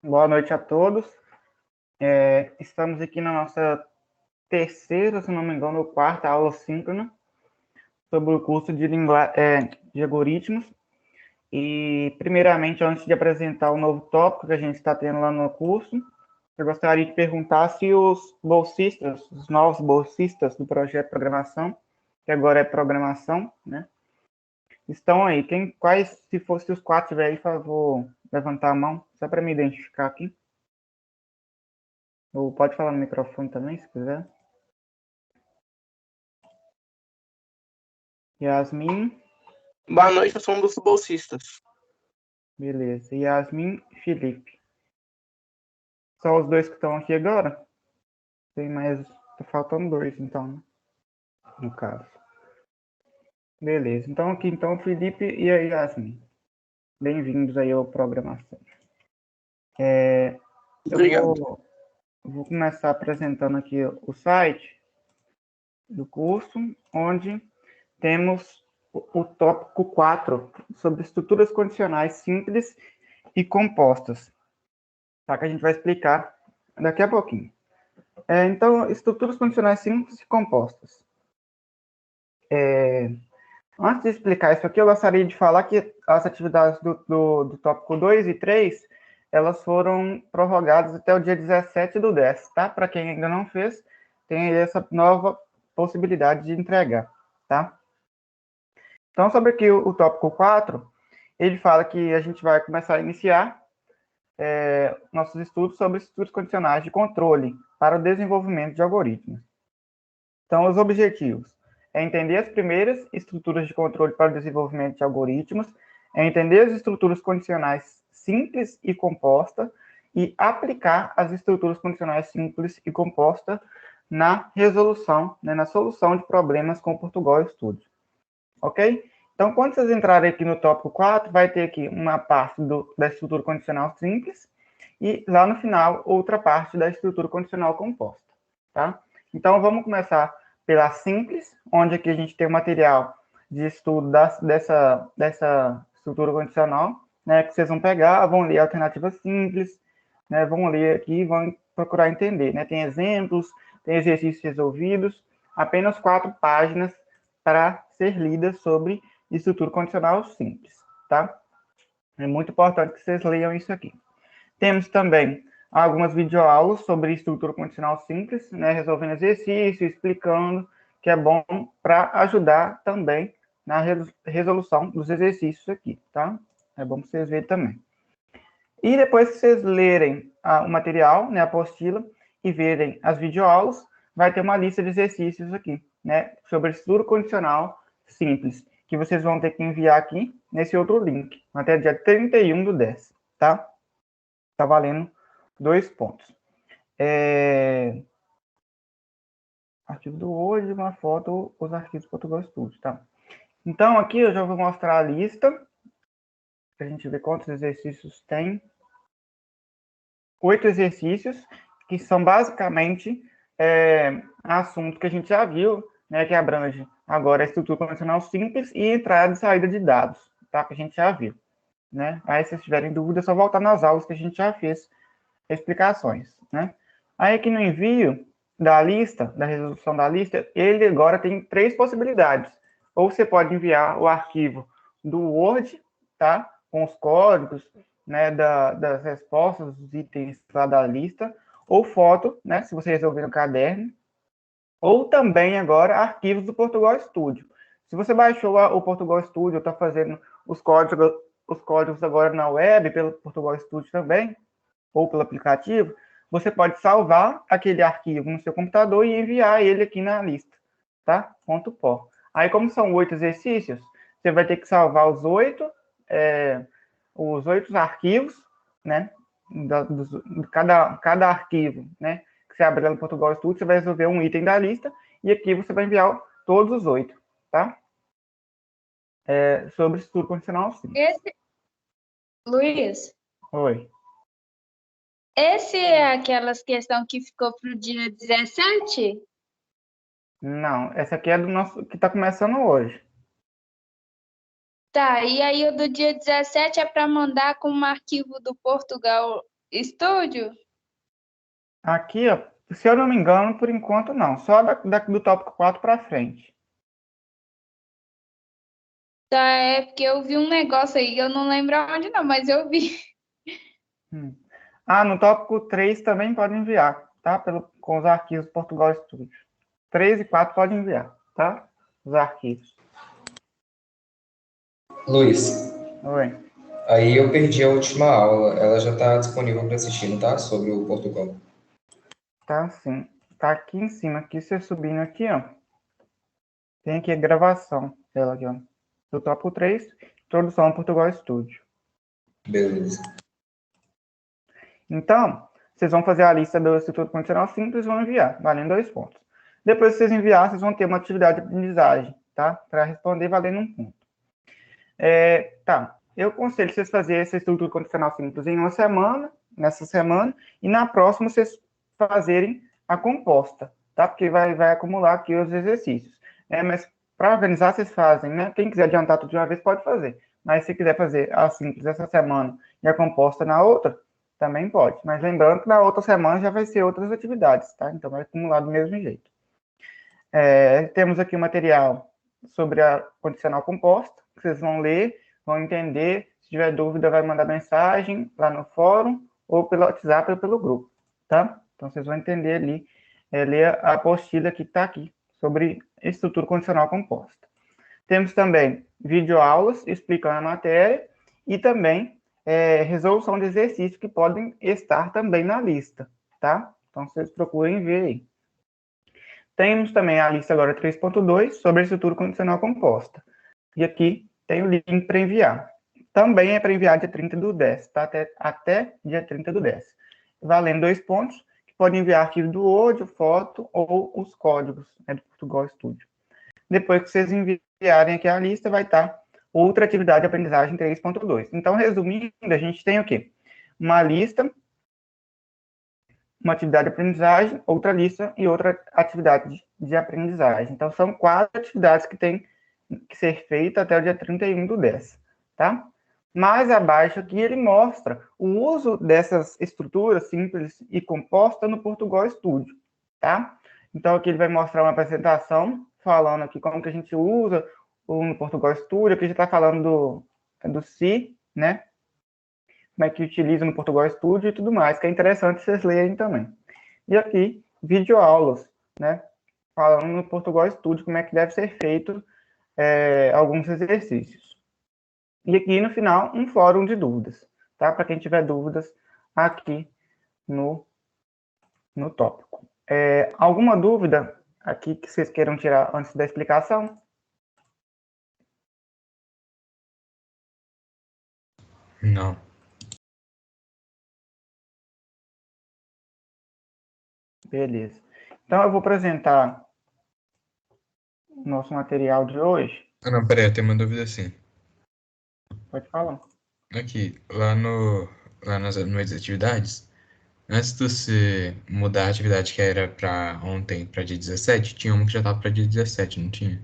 Boa noite a todos. Estamos aqui na nossa terceira, se não me engano, ou quarta aula síncrona sobre o curso de algoritmos. E, primeiramente, antes de apresentar o novo tópico que a gente está tendo lá no curso, eu gostaria de perguntar se os bolsistas, os novos bolsistas do projeto de programação, que agora é programação, né, estão aí. Se fosse os quatro tiver aí, por favor, levantar a mão, só para me identificar aqui. Ou pode falar no microfone também, se quiser. Yasmin. Boa noite, eu sou um dos bolsistas. Beleza. Yasmin e Felipe. Só os dois que estão aqui agora? Tem mais. Tá faltando dois, então, né? No caso. Beleza. Então, aqui, então, o Felipe e a Yasmin. Bem-vindos aí ao Programação. Obrigado. Vou começar apresentando aqui o site do curso, onde temos o tópico 4 sobre estruturas condicionais simples e compostas, tá? Que a gente vai explicar daqui a pouquinho. Então, estruturas condicionais simples e compostas. Antes de explicar isso aqui, eu gostaria de falar que as atividades do tópico 2 e 3, elas foram prorrogadas até o dia 17/10, tá? Para quem ainda não fez, tem essa nova possibilidade de entregar, tá? Então, sobre aqui o tópico 4, ele fala que a gente vai começar a iniciar nossos estudos sobre estruturas condicionais de controle para o desenvolvimento de algoritmos. Então, os objetivos é entender as primeiras estruturas de controle para o desenvolvimento de algoritmos, é entender as estruturas condicionais simples e composta e aplicar as estruturas condicionais simples e composta na resolução, né, na solução de problemas com o Portugal Studio. Ok? Então, quando vocês entrarem aqui no tópico 4, vai ter aqui uma parte da estrutura condicional simples e lá no final, outra parte da estrutura condicional composta, tá? Então, vamos começar pela simples, onde aqui a gente tem o material de estudo dessa estrutura condicional, né, que vocês vão pegar, vão ler alternativas simples, né, vão ler aqui e vão procurar entender, né? Tem exemplos, tem exercícios resolvidos, apenas 4 páginas para ser lidas sobre estrutura condicional simples, tá? É muito importante que vocês leiam isso aqui. Temos também algumas videoaulas sobre estrutura condicional simples, né, resolvendo exercícios, explicando, que é bom para ajudar também na resolução dos exercícios aqui, tá? É bom para vocês verem também. E depois que vocês lerem o material, né, a apostila, e verem as videoaulas, vai ter uma lista de exercícios aqui, né, sobre estrutura condicional simples, que vocês vão ter que enviar aqui nesse outro link, até dia 31/10, tá? Tá valendo 2 pontos. Arquivo do Word, uma foto, os arquivos Portugal Studio, tá? Então, aqui eu já vou mostrar a lista, para a gente ver quantos exercícios tem. 8 exercícios, que são basicamente assuntos que a gente já viu, né, que abrange agora a estrutura condicional simples e entrada e saída de dados, tá? Que a gente já viu, né? Aí, se vocês tiverem dúvida, é só voltar nas aulas que a gente já fez explicações, né? Aí, aqui no envio da lista, da resolução da lista, ele agora tem 3 possibilidades. Ou você pode enviar o arquivo do Word, tá? Com os códigos, né, das respostas, dos itens lá da lista, ou foto, né, se você resolver no caderno, ou também agora arquivos do Portugal Studio. Se você baixou o Portugal Studio, está fazendo os códigos agora na web, pelo Portugal Studio também, ou pelo aplicativo, você pode salvar aquele arquivo no seu computador e enviar ele aqui na lista, tá? .pos. Aí, como são 8 exercícios, você vai ter que salvar os 8 arquivos, né? Cada arquivo, né? Que você abrir no Portugal Studio, você vai resolver um item da lista e aqui você vai enviar todos os 8, tá? Sobre estrutura condicional, sim. Luiz? Oi. Esse é aquelas questões que ficou para o dia 17? Não, essa aqui é do nosso que está começando hoje. Tá, e aí o do dia 17 é para mandar com um arquivo do Portugal Studio? Aqui, ó, se eu não me engano, por enquanto não. Só do tópico 4 para frente. Tá, é porque eu vi um negócio aí, eu não lembro onde não, mas eu vi. No tópico 3 também pode enviar, tá? Com os arquivos Portugal Studio. 3 e 4 pode enviar, tá? Os arquivos. Luiz, Oi. aí eu perdi a última aula. Ela já está disponível para assistir, não tá? Sobre o Portugal. Tá sim. Tá aqui em cima, aqui você subindo aqui, ó. Tem aqui a gravação dela aqui, ó. Do tópico 3, Introdução ao Portugal Studio. Beleza. Então, vocês vão fazer a lista do Instituto Condicional Simples e vão enviar, valendo 2 pontos. Depois que vocês enviarem, vocês vão ter uma atividade de aprendizagem, tá? Para responder valendo 1 ponto. Eu aconselho vocês fazerem esse Instituto Condicional Simples em uma semana, nessa semana, e na próxima vocês fazerem a composta, tá? Porque vai acumular aqui os exercícios. Mas para organizar, vocês fazem, né? Quem quiser adiantar tudo de uma vez, pode fazer. Mas se quiser fazer a simples essa semana e a composta na outra, também pode. Mas lembrando que na outra semana já vai ser outras atividades, tá? Então vai acumular do mesmo jeito. Temos aqui o material sobre a condicional composta, que vocês vão ler, vão entender. Se tiver dúvida, vai mandar mensagem lá no fórum, ou pelo WhatsApp ou pelo grupo, tá? Então vocês vão entender ali, ler a apostila que está aqui, sobre estrutura condicional composta. Temos também videoaulas explicando a matéria e também resolução de exercícios que podem estar também na lista, tá? Então, vocês procurem ver aí. Temos também a lista agora 3.2 sobre a estrutura condicional composta. E aqui tem o link para enviar. Também é para enviar dia 30 do 10, tá? Até dia 30 do 10. Valendo 2 pontos, que pode enviar arquivo do Word, foto ou os códigos, do Portugal Studio. Depois que vocês enviarem aqui a lista, vai estar outra atividade de aprendizagem 3.2. Então, resumindo, a gente tem o quê? Uma lista, uma atividade de aprendizagem, outra lista e outra atividade de aprendizagem. Então, são 4 atividades que têm que ser feitas até o dia 31 do 10, tá? Mais abaixo aqui, ele mostra o uso dessas estruturas simples e compostas no Portugal Studio, tá? Então, aqui ele vai mostrar uma apresentação, falando aqui como que a gente usa no Portugal Studio, aqui já está falando do Si, né? Como é que utiliza no Portugal Studio e tudo mais, que é interessante vocês lerem também. E aqui, videoaulas, né? Falando no Portugal Studio como é que deve ser feito alguns exercícios. E aqui, no final, um fórum de dúvidas, tá? Para quem tiver dúvidas aqui no tópico. Alguma dúvida aqui que vocês queiram tirar antes da explicação? Não. Beleza. Então, eu vou apresentar o nosso material de hoje. Não, peraí, eu tenho uma dúvida assim. Pode falar. Aqui, nas atividades, antes de você mudar a atividade que era para ontem, para dia 17, tinha uma que já estava para dia 17, não tinha?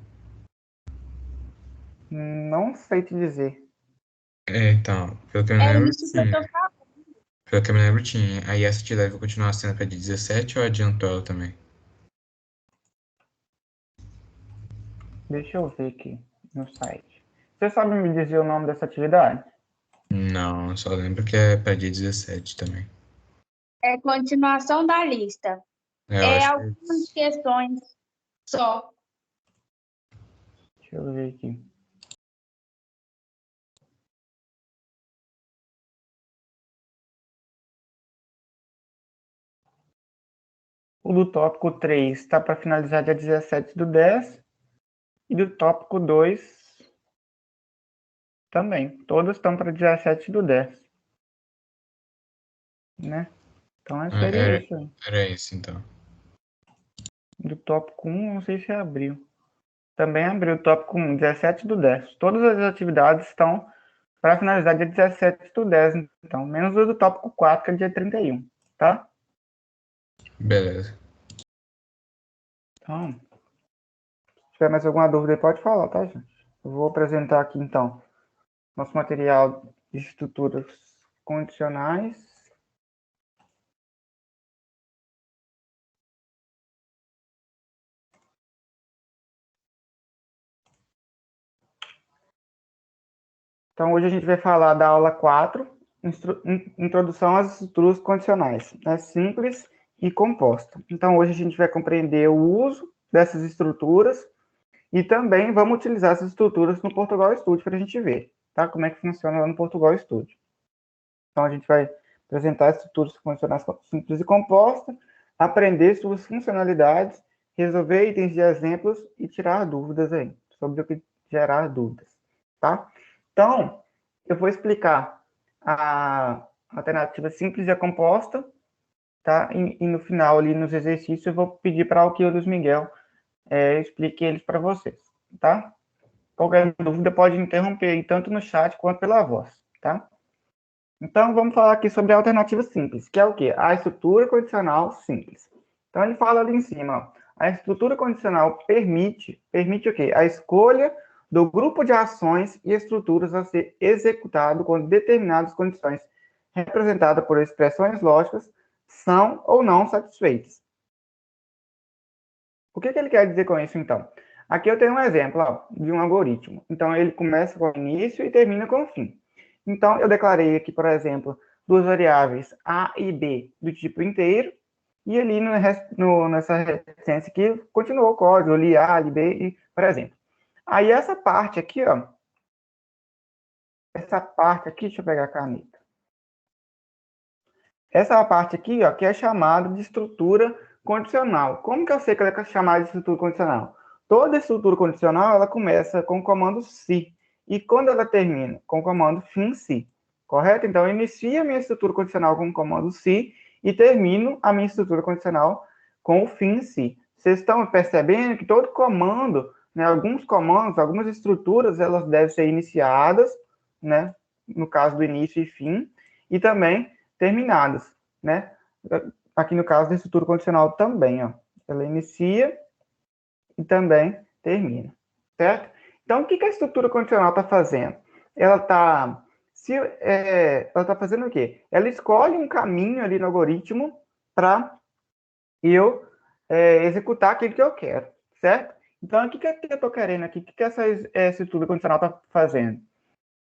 Não sei te dizer. Então, pelo que eu me É lembro, isso que eu tô tinha. Pelo que eu me lembro, tinha. Aí essa atividade vai continuar sendo para dia 17 ou adiantou ela também? Deixa eu ver aqui no site. Você sabe me dizer o nome dessa atividade? Não, eu só lembro que é para dia 17 também. É continuação da lista. Eu acho que é Algumas isso. questões só. Deixa eu ver aqui. O do tópico 3 está para finalizar dia 17 do 10. E do tópico 2 também. Todas estão para 17 do 10. Né? Então, seria isso aí. Era isso, então. Do tópico 1, não sei se abriu. Também abriu o tópico 1, 17 do 10. Todas as atividades estão para finalizar dia 17 do 10, então. Menos o do tópico 4, que é dia 31, tá? Beleza. Então, se tiver mais alguma dúvida, pode falar, tá, gente? Eu vou apresentar aqui, então, nosso material de estruturas condicionais. Então, hoje a gente vai falar da aula 4, Introdução às estruturas condicionais, né, simples e composta. Então, hoje a gente vai compreender o uso dessas estruturas e também vamos utilizar essas estruturas no Portugal Studio para a gente ver, tá? Como é que funciona lá no Portugal Studio. Então, a gente vai apresentar as estruturas condicionais simples e composta, aprender suas funcionalidades, resolver itens de exemplos e tirar dúvidas aí, sobre o que gerar dúvidas, tá? Então, eu vou explicar a alternativa simples e a composta, tá? E no final, ali nos exercícios, eu vou pedir para o Luiz Miguel explique eles para vocês, tá? Qualquer dúvida pode interromper, tanto no chat quanto pela voz, tá? Então, vamos falar aqui sobre a alternativa simples, que é o quê? A estrutura condicional simples. Então, ele fala ali em cima, ó, a estrutura condicional permite o quê? A escolha do grupo de ações e estruturas a ser executado quando determinadas condições representadas por expressões lógicas são ou não satisfeitas. O que ele quer dizer com isso, então? Aqui eu tenho um exemplo ó, de um algoritmo. Então, ele começa com o início e termina com o fim. Então, eu declarei aqui, por exemplo, duas variáveis A e B do tipo inteiro, e ali nessa reticência aqui, continuou o código, eu li A, li B, e, por exemplo. Aí, essa parte aqui, ó, deixa eu pegar a caneta. Essa parte aqui, ó, que é chamada de estrutura condicional. Como que eu sei que ela é chamada de estrutura condicional? Toda estrutura condicional, ela começa com o comando se. E quando ela termina? Com o comando fim-se. Correto? Então, eu inicio a minha estrutura condicional com o comando se e termino a minha estrutura condicional com o fim-se. Vocês estão percebendo que todo comando, né, alguns comandos, algumas estruturas, elas devem ser iniciadas, né, no caso do início e fim, e também terminadas, né? Aqui no caso da estrutura condicional também, ó. Ela inicia e também termina, certo? Então, o que a estrutura condicional está fazendo? Ela está fazendo o quê? Ela escolhe um caminho ali no algoritmo para eu executar aquilo que eu quero, certo? Então, o que eu estou querendo aqui? O que essa estrutura condicional está fazendo?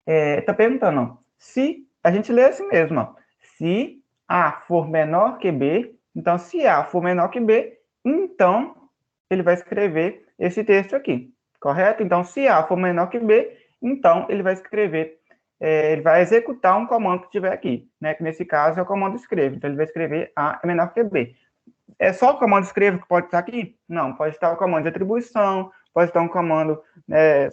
Está perguntando, ó, se a gente lê assim mesmo, ó, se A for menor que B, então, se A for menor que B, então, ele vai escrever esse texto aqui, correto? Então, se A for menor que B, então, ele vai escrever, ele vai executar um comando que tiver aqui, né? Que nesse caso é o comando escreve. Então, ele vai escrever A é menor que B. É só o comando escreve que pode estar aqui? Não, pode estar o comando de atribuição, pode estar um comando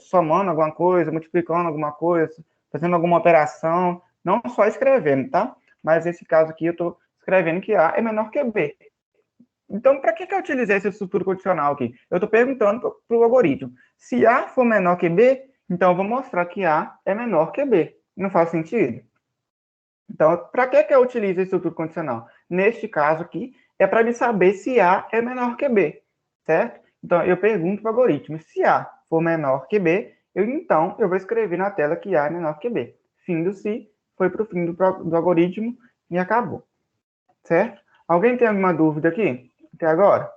somando alguma coisa, multiplicando alguma coisa, fazendo alguma operação, não só escrevendo, tá? Mas nesse caso aqui eu estou escrevendo que A é menor que B. Então, para que eu utilizei essa estrutura condicional aqui? Eu estou perguntando para o algoritmo. Se A for menor que B, então eu vou mostrar que A é menor que B. Não faz sentido? Então, para que eu utilizo a estrutura condicional? Neste caso aqui, é para me saber se A é menor que B, certo? Então, eu pergunto para o algoritmo, se A for menor que B, então eu vou escrever na tela que A é menor que B. Fim do se, foi para o fim do algoritmo e acabou, certo? Alguém tem alguma dúvida aqui, até agora?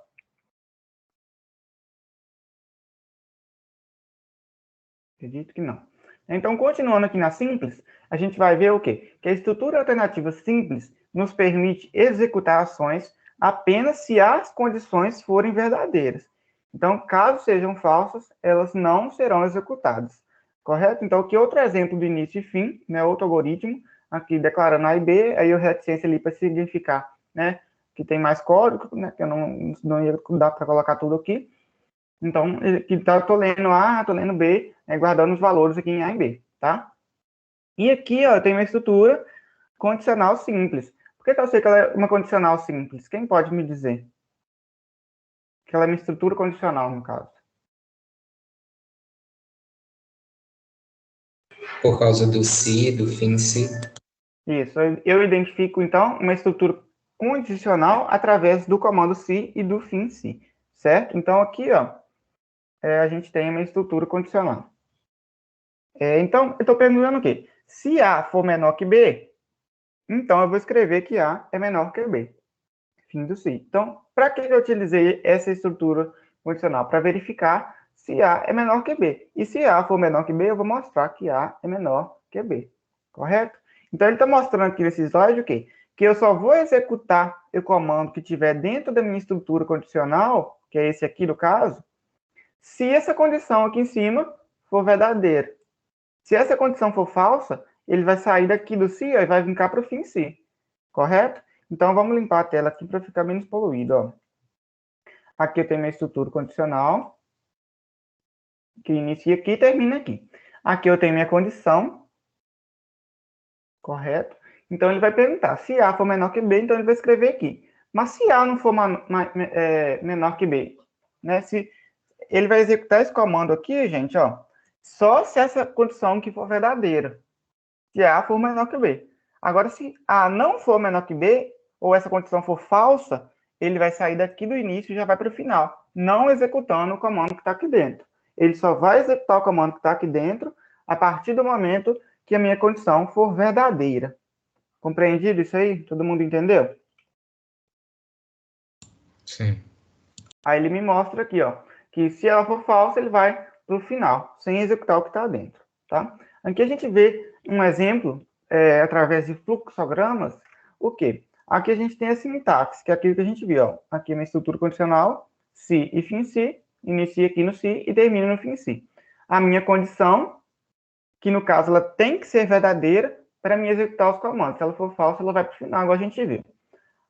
Acredito que não. Então, continuando aqui na simples, a gente vai ver o quê? Que a estrutura alternativa simples nos permite executar ações apenas se as condições forem verdadeiras. Então, caso sejam falsas, elas não serão executadas. Correto? Então, aqui outro exemplo do início e fim, né? Outro algoritmo, aqui declarando A e B, aí o reticência ali para significar, né? Que tem mais código, né? Que eu não ia dar para colocar tudo aqui. Então, estou lendo A, estou lendo B, guardando os valores aqui em A e B, tá? E aqui, ó, eu tenho uma estrutura condicional simples. Por que eu sei que ela é uma condicional simples? Quem pode me dizer? Que ela é uma estrutura condicional, no caso. Por causa do se, do fim-se. Isso, eu identifico, então, uma estrutura condicional através do comando se e do fim-se, certo? Então, aqui, ó, a gente tem uma estrutura condicional. Então, eu estou perguntando o quê? Se A for menor que B, então eu vou escrever que A é menor que B. Fim do se. Então, para que eu utilizei essa estrutura condicional? Para verificar se A é menor que B. E se A for menor que B, eu vou mostrar que A é menor que B, correto? Então, ele está mostrando aqui nesse slide o quê? Que eu só vou executar o comando que estiver dentro da minha estrutura condicional, que é esse aqui no caso, se essa condição aqui em cima for verdadeira. Se essa condição for falsa, ele vai sair daqui do se, ó, e vai vir cá para o fim se, correto? Então, vamos limpar a tela aqui para ficar menos poluído, ó. Aqui eu tenho minha estrutura condicional, que inicia aqui e termina aqui. Aqui eu tenho minha condição, correto? Então, ele vai perguntar, se A for menor que B, então ele vai escrever aqui. Mas se A não for menor que B, né? Se ele vai executar esse comando aqui, gente, ó, só se essa condição que for verdadeira. Se A for menor que B. Agora, se A não for menor que B, ou essa condição for falsa, ele vai sair daqui do início e já vai para o final, não executando o comando que está aqui dentro. Ele só vai executar o comando que está aqui dentro a partir do momento que a minha condição for verdadeira. Compreendido isso aí? Todo mundo entendeu? Sim. Aí ele me mostra aqui, ó, que se ela for falsa, ele vai para o final, sem executar o que está dentro, tá? Aqui a gente vê um exemplo, através de fluxogramas, o quê? Aqui a gente tem a sintaxe, que é aquilo que a gente viu, ó. Aqui na estrutura condicional, se e fim se, inicia aqui no se e termina no fim se. A minha condição, que no caso ela tem que ser verdadeira para mim executar os comandos. Se ela for falsa, ela vai para o final, igual a gente viu.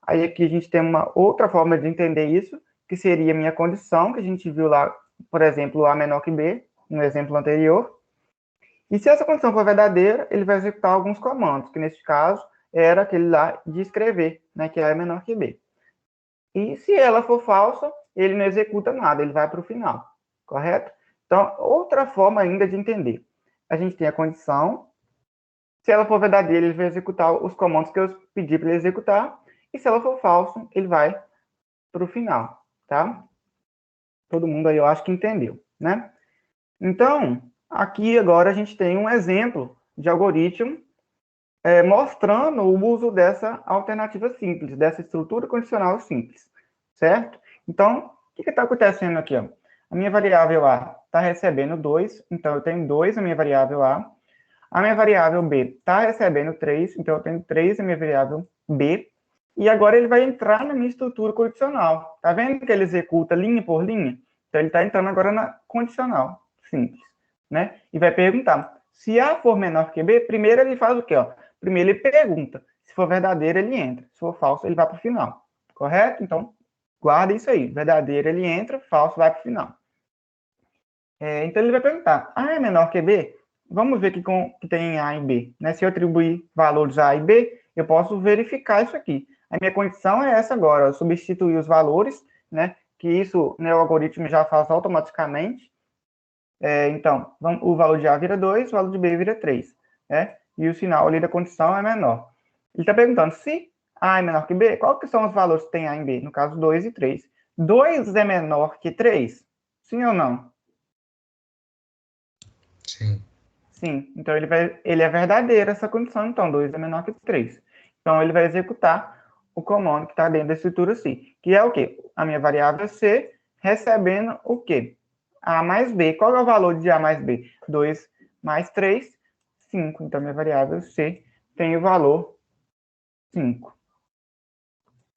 Aí aqui a gente tem uma outra forma de entender isso, que seria a minha condição, que a gente viu lá, por exemplo, A menor que B, no exemplo anterior. E se essa condição for verdadeira, ele vai executar alguns comandos, que nesse caso era aquele lá de escrever, né, que A é menor que B. E se ela for falsa, ele não executa nada, ele vai para o final, correto? Então, outra forma ainda de entender. A gente tem a condição, se ela for verdadeira, ele vai executar os comandos que eu pedi para ele executar, e se ela for falsa, ele vai para o final, tá? Todo mundo aí, eu acho que entendeu, né? Então, aqui agora a gente tem um exemplo de algoritmo mostrando o uso dessa alternativa simples, dessa estrutura condicional simples, certo? Então, o que está acontecendo aqui? Ó? A minha variável A está recebendo 2, então eu tenho 2 na minha variável A. A minha variável B está recebendo 3, então eu tenho 3 na minha variável B. E agora ele vai entrar na minha estrutura condicional. Tá vendo que ele executa linha por linha? Então ele está entrando agora na condicional simples, né? E vai perguntar, se A for menor que B, primeiro ele faz o quê? Ó? Primeiro ele pergunta, se for verdadeiro ele entra, se for falso ele vai para o final, correto? Então, guarda isso aí, verdadeiro ele entra, falso vai para o final. Então ele vai perguntar, A é menor que B? Vamos ver que tem A e B, né? Se eu atribuir valores A e B, eu posso verificar isso aqui. A minha condição é essa agora, eu substituir os valores, né? Que isso, né, o algoritmo já faz automaticamente. Então, o valor de A vira 2, o valor de B vira 3, né? E o sinal ali da condição é menor. Ele está perguntando, se A é menor que B, qual que são os valores que tem A em B? No caso, 2 e 3. 2 é menor que 3? Sim ou não? Sim. Sim. Então, ele é verdadeiro essa condição, então 2 é menor que 3. Então, ele vai executar o comando que está dentro da estrutura C, que é o quê? A minha variável C recebendo o quê? A mais B. Qual é o valor de A mais B? 2 mais 3, 5. Então, minha variável C tem o valor 5.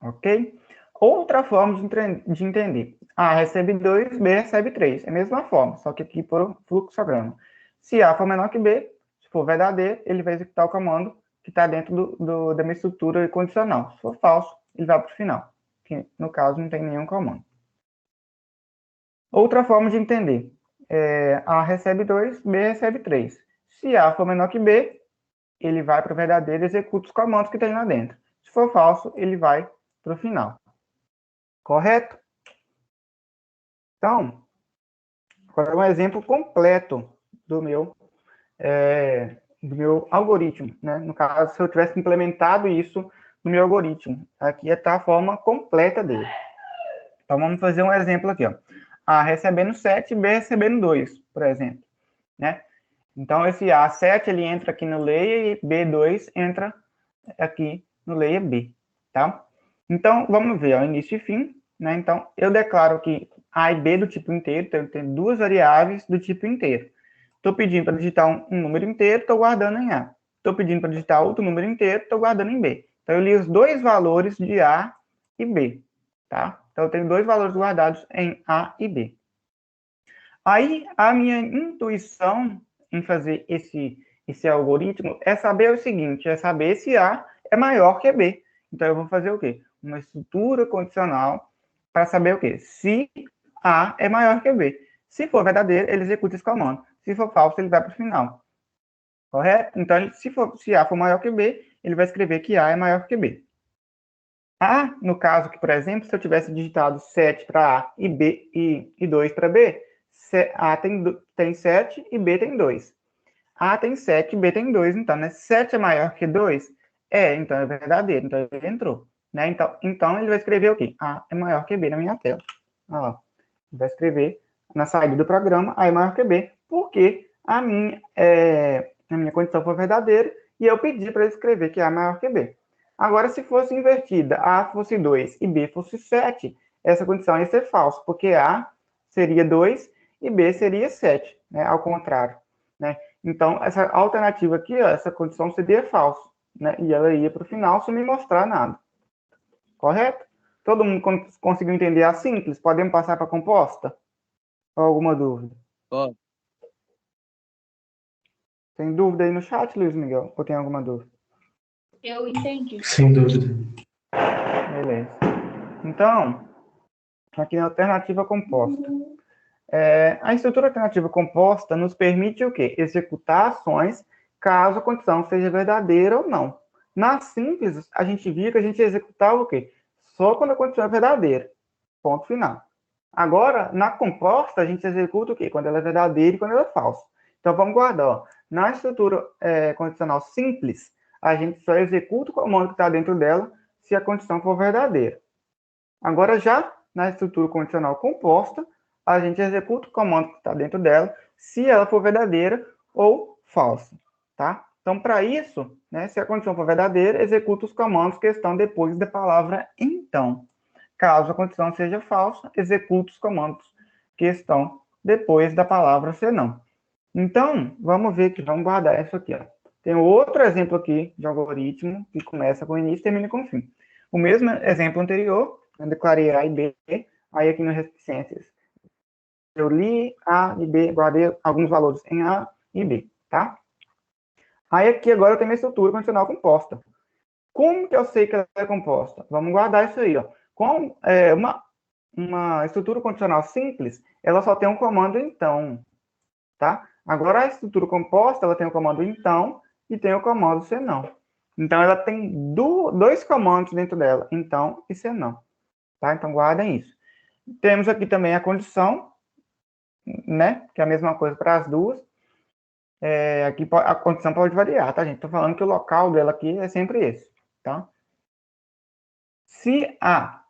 Ok? Outra forma de entender. A recebe 2, B recebe 3. É a mesma forma, só que aqui por fluxograma. Se A for menor que B, se for verdadeiro, ele vai executar o comando que está dentro da minha estrutura condicional. Se for falso, ele vai para o final, que no caso não tem nenhum comando. Outra forma de entender. A recebe 2, B recebe 3. Se A for menor que B, ele vai para o verdadeiro e executa os comandos que tem lá dentro. Se for falso, ele vai para o final. Correto? Então, agora um exemplo completo do meu algoritmo, né? No caso, se eu tivesse implementado isso no meu algoritmo. Aqui está a forma completa dele. Então, vamos fazer um exemplo aqui, ó. A recebendo 7, B recebendo 2, por exemplo, né? Então, esse A7, ele entra aqui no layer e B2 entra aqui no layer B, tá? Então, vamos ver, ó, início e fim, né? Então, eu declaro que A e B do tipo inteiro, então eu tenho duas variáveis do tipo inteiro. Estou pedindo para digitar um número inteiro, estou guardando em A. Estou pedindo para digitar outro número inteiro, estou guardando em B. Então, eu li os dois valores de A e B, tá? Então, eu tenho dois valores guardados em A e B. Aí, a minha intuição em fazer esse algoritmo é saber o seguinte, é saber se A é maior que B. Então, eu vou fazer o quê? Uma estrutura condicional para saber o quê? Se A é maior que B. Se for verdadeiro, ele executa esse comando. Se for falso, ele vai para o final. Correto? Então, se A for maior que B, ele vai escrever que A é maior que B. A, no caso aqui, por exemplo, se eu tivesse digitado 7 para A e B e 2 para B, A tem 7 e B tem 2. A tem 7 e B tem 2, então, né? 7 é maior que 2? Então é verdadeiro, então ele entrou. Né? Então, ele vai escrever o quê? A é maior que B na minha tela. Olha lá. Ele vai escrever na saída do programa A é maior que B, porque a minha condição foi verdadeira e eu pedi para ele escrever que A é maior que B. Agora, se fosse invertida, A fosse 2 e B fosse 7, essa condição ia ser falsa, porque A seria 2 e B seria 7, né? Ao contrário. Né? Então, essa alternativa aqui, ó, essa condição seria falsa, né? E ela ia para o final sem me mostrar nada. Correto? Todo mundo conseguiu entender a simples? Podemos passar para a composta? Ou alguma dúvida? Ó, Tem dúvida aí no chat, Luiz Miguel? Ou tem alguma dúvida? Eu entendi. Sem dúvida. Beleza. Então, aqui na alternativa composta. A estrutura alternativa composta nos permite o quê? Executar ações caso a condição seja verdadeira ou não. Na simples, a gente via que a gente executava o quê? Só quando a condição é verdadeira. Ponto final. Agora, na composta, a gente executa o quê? Quando ela é verdadeira e quando ela é falsa. Então, vamos guardar. Ó. Na estrutura condicional simples, a gente só executa o comando que está dentro dela se a condição for verdadeira. Agora, já na estrutura condicional composta, a gente executa o comando que está dentro dela se ela for verdadeira ou falsa. Tá? Então, para isso, né, se a condição for verdadeira, executa os comandos que estão depois da palavra então. Caso a condição seja falsa, executa os comandos que estão depois da palavra senão. Então, vamos ver que vamos guardar isso aqui. Ó. Tem outro exemplo aqui de algoritmo que começa com início e termina com fim. O mesmo exemplo anterior, eu declarei A e B, aí aqui no reticências eu li A e B, guardei alguns valores em A e B, tá? Aí aqui agora eu tenho minha estrutura condicional composta. Como que eu sei que ela é composta? Vamos guardar isso aí, ó. Com uma estrutura condicional simples, ela só tem um comando então, tá? Agora a estrutura composta, ela tem o comando então e tem o comando senão. Então ela tem dois comandos dentro dela, então e senão, tá? Então guardem isso. Temos aqui também a condição, né? Que é a mesma coisa para as duas. Aqui a condição pode variar, tá, gente? Estou falando que o local dela aqui é sempre esse, tá? Se A,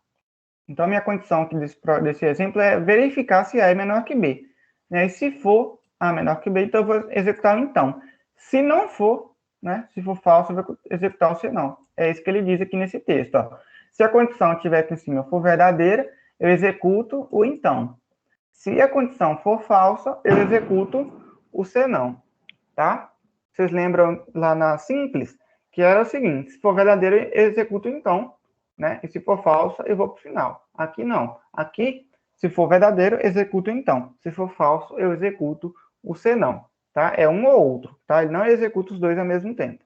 então a minha condição aqui desse exemplo é verificar se A é menor que B. Né? E se for A menor que B, então eu vou executar o então. Se não for, né? Se for falso, eu vou executar o senão. É isso que ele diz aqui nesse texto, ó. Se a condição que estiver aqui em cima for verdadeira, eu executo o então. Se a condição for falsa, eu executo o senão. Tá? Vocês lembram lá na simples que era o seguinte: se for verdadeiro, eu executo então, né? E se for falso, eu vou para o final. Aqui não. Aqui, se for verdadeiro, eu executo então. Se for falso, eu executo o senão. Tá? É um ou outro. Tá? Ele não executa os dois ao mesmo tempo.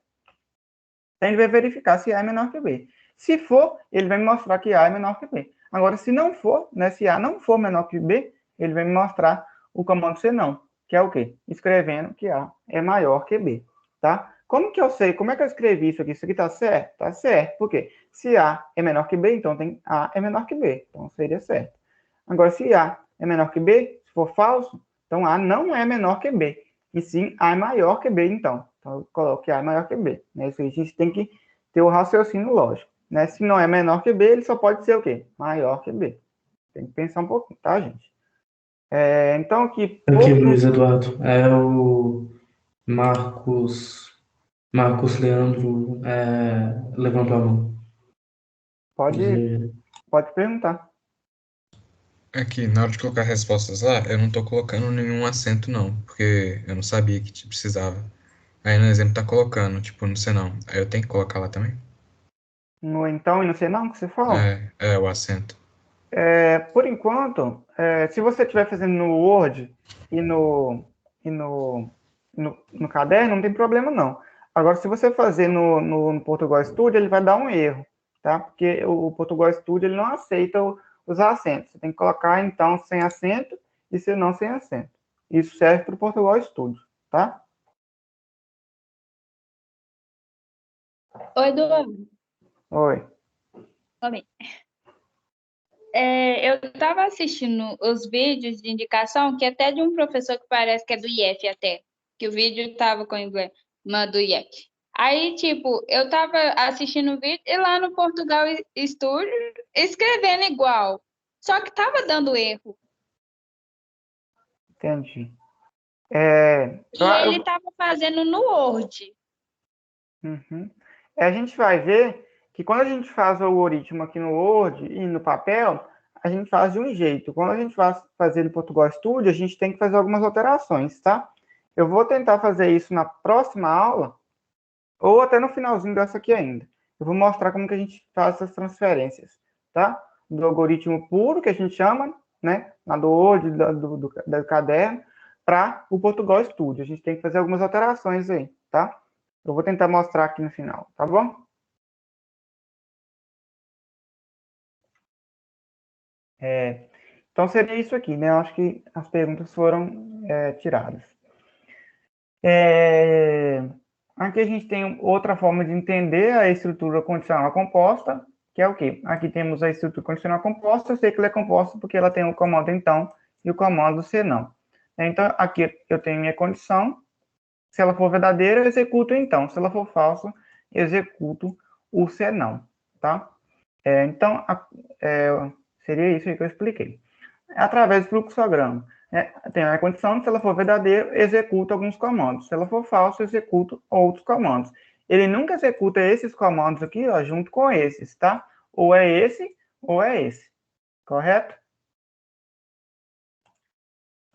Então, ele vai verificar se A é menor que B. Se for, ele vai me mostrar que A é menor que B. Agora, se não for, né? Se A não for menor que B, ele vai me mostrar o comando senão. Que é o quê? Escrevendo que A é maior que B, tá? Como que eu sei? Como é que eu escrevi isso aqui? Isso aqui tá certo? Tá certo. Por quê? Se A é menor que B, então tem A é menor que B. Então seria certo. Agora, se A é menor que B, se for falso, então A não é menor que B. E sim, A é maior que B, então. Então eu coloco que A é maior que B. Né? Isso aí a gente tem que ter o raciocínio lógico. Né? Se não é menor que B, ele só pode ser o quê? Maior que B. Tem que pensar um pouquinho, tá, gente? Então, aqui... Aqui, Luiz Eduardo, é o Marcos Leandro levantou a mão. Pode perguntar. Aqui, na hora de colocar respostas lá, eu não tô colocando nenhum acento, não, porque eu não sabia que precisava. Aí no exemplo tá colocando, tipo, no senão. Aí eu tenho que colocar lá também? No então e no senão que você fala? É o acento. Por enquanto, se você estiver fazendo no Word e no caderno, não tem problema não. Agora, se você fazer no Portugal Studio, ele vai dar um erro, tá? Porque o Portugal Studio ele não aceita os acentos. Você tem que colocar, então, sem acento e se não, sem acento. Isso serve para o Portugal Studio, tá? Oi, Eduardo. Oi. Ó bem. Eu estava assistindo os vídeos de indicação, que até de um professor que parece que é do IF até, que o vídeo estava com o emblema do IF. Aí, tipo, eu estava assistindo o vídeo e lá no Portugal Studio escrevendo igual, só que estava dando erro. Entendi. E ele estava fazendo no Word. Uhum. A gente vai ver que quando a gente faz o algoritmo aqui no Word e no papel, a gente faz de um jeito. Quando a gente vai fazer no Portugal Studio, a gente tem que fazer algumas alterações, tá? Eu vou tentar fazer isso na próxima aula, ou até no finalzinho dessa aqui ainda. Eu vou mostrar como que a gente faz essas transferências, tá? Do algoritmo puro, que a gente chama, né? Lá do Word, do caderno, para o Portugal Studio. A gente tem que fazer algumas alterações aí, tá? Eu vou tentar mostrar aqui no final, tá bom? Então, seria isso aqui, né? Eu acho que as perguntas foram tiradas. Aqui a gente tem outra forma de entender a estrutura condicional composta, que é o quê? Aqui temos a estrutura condicional composta, eu sei que ela é composta porque ela tem o comando então e o comando se não. Então, aqui eu tenho minha condição, se ela for verdadeira, eu executo então, se ela for falsa, eu executo o se não, tá? Então, seria isso aí que eu expliquei. Através do fluxograma. Tem a condição, se ela for verdadeira, executa alguns comandos. Se ela for falsa, executa outros comandos. Ele nunca executa esses comandos aqui, ó, junto com esses, tá? Ou é esse, ou é esse. Correto?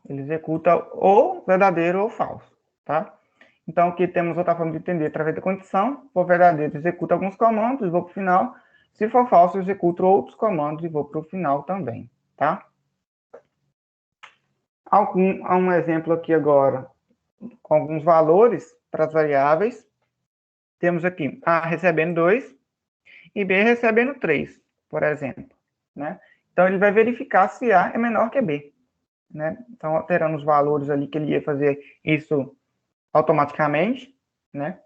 Ele executa ou verdadeiro ou falso, tá? Então, aqui temos outra forma de entender através da condição. Se for verdadeiro, executa alguns comandos e vou para o final. Se for falso, executo outros comandos e vou para o final também, tá? Há um exemplo aqui agora, com alguns valores para as variáveis. Temos aqui A recebendo 2 e B recebendo 3, por exemplo, né? Então, ele vai verificar se A é menor que B, né? Então, alterando os valores ali, que ele ia fazer isso automaticamente, né?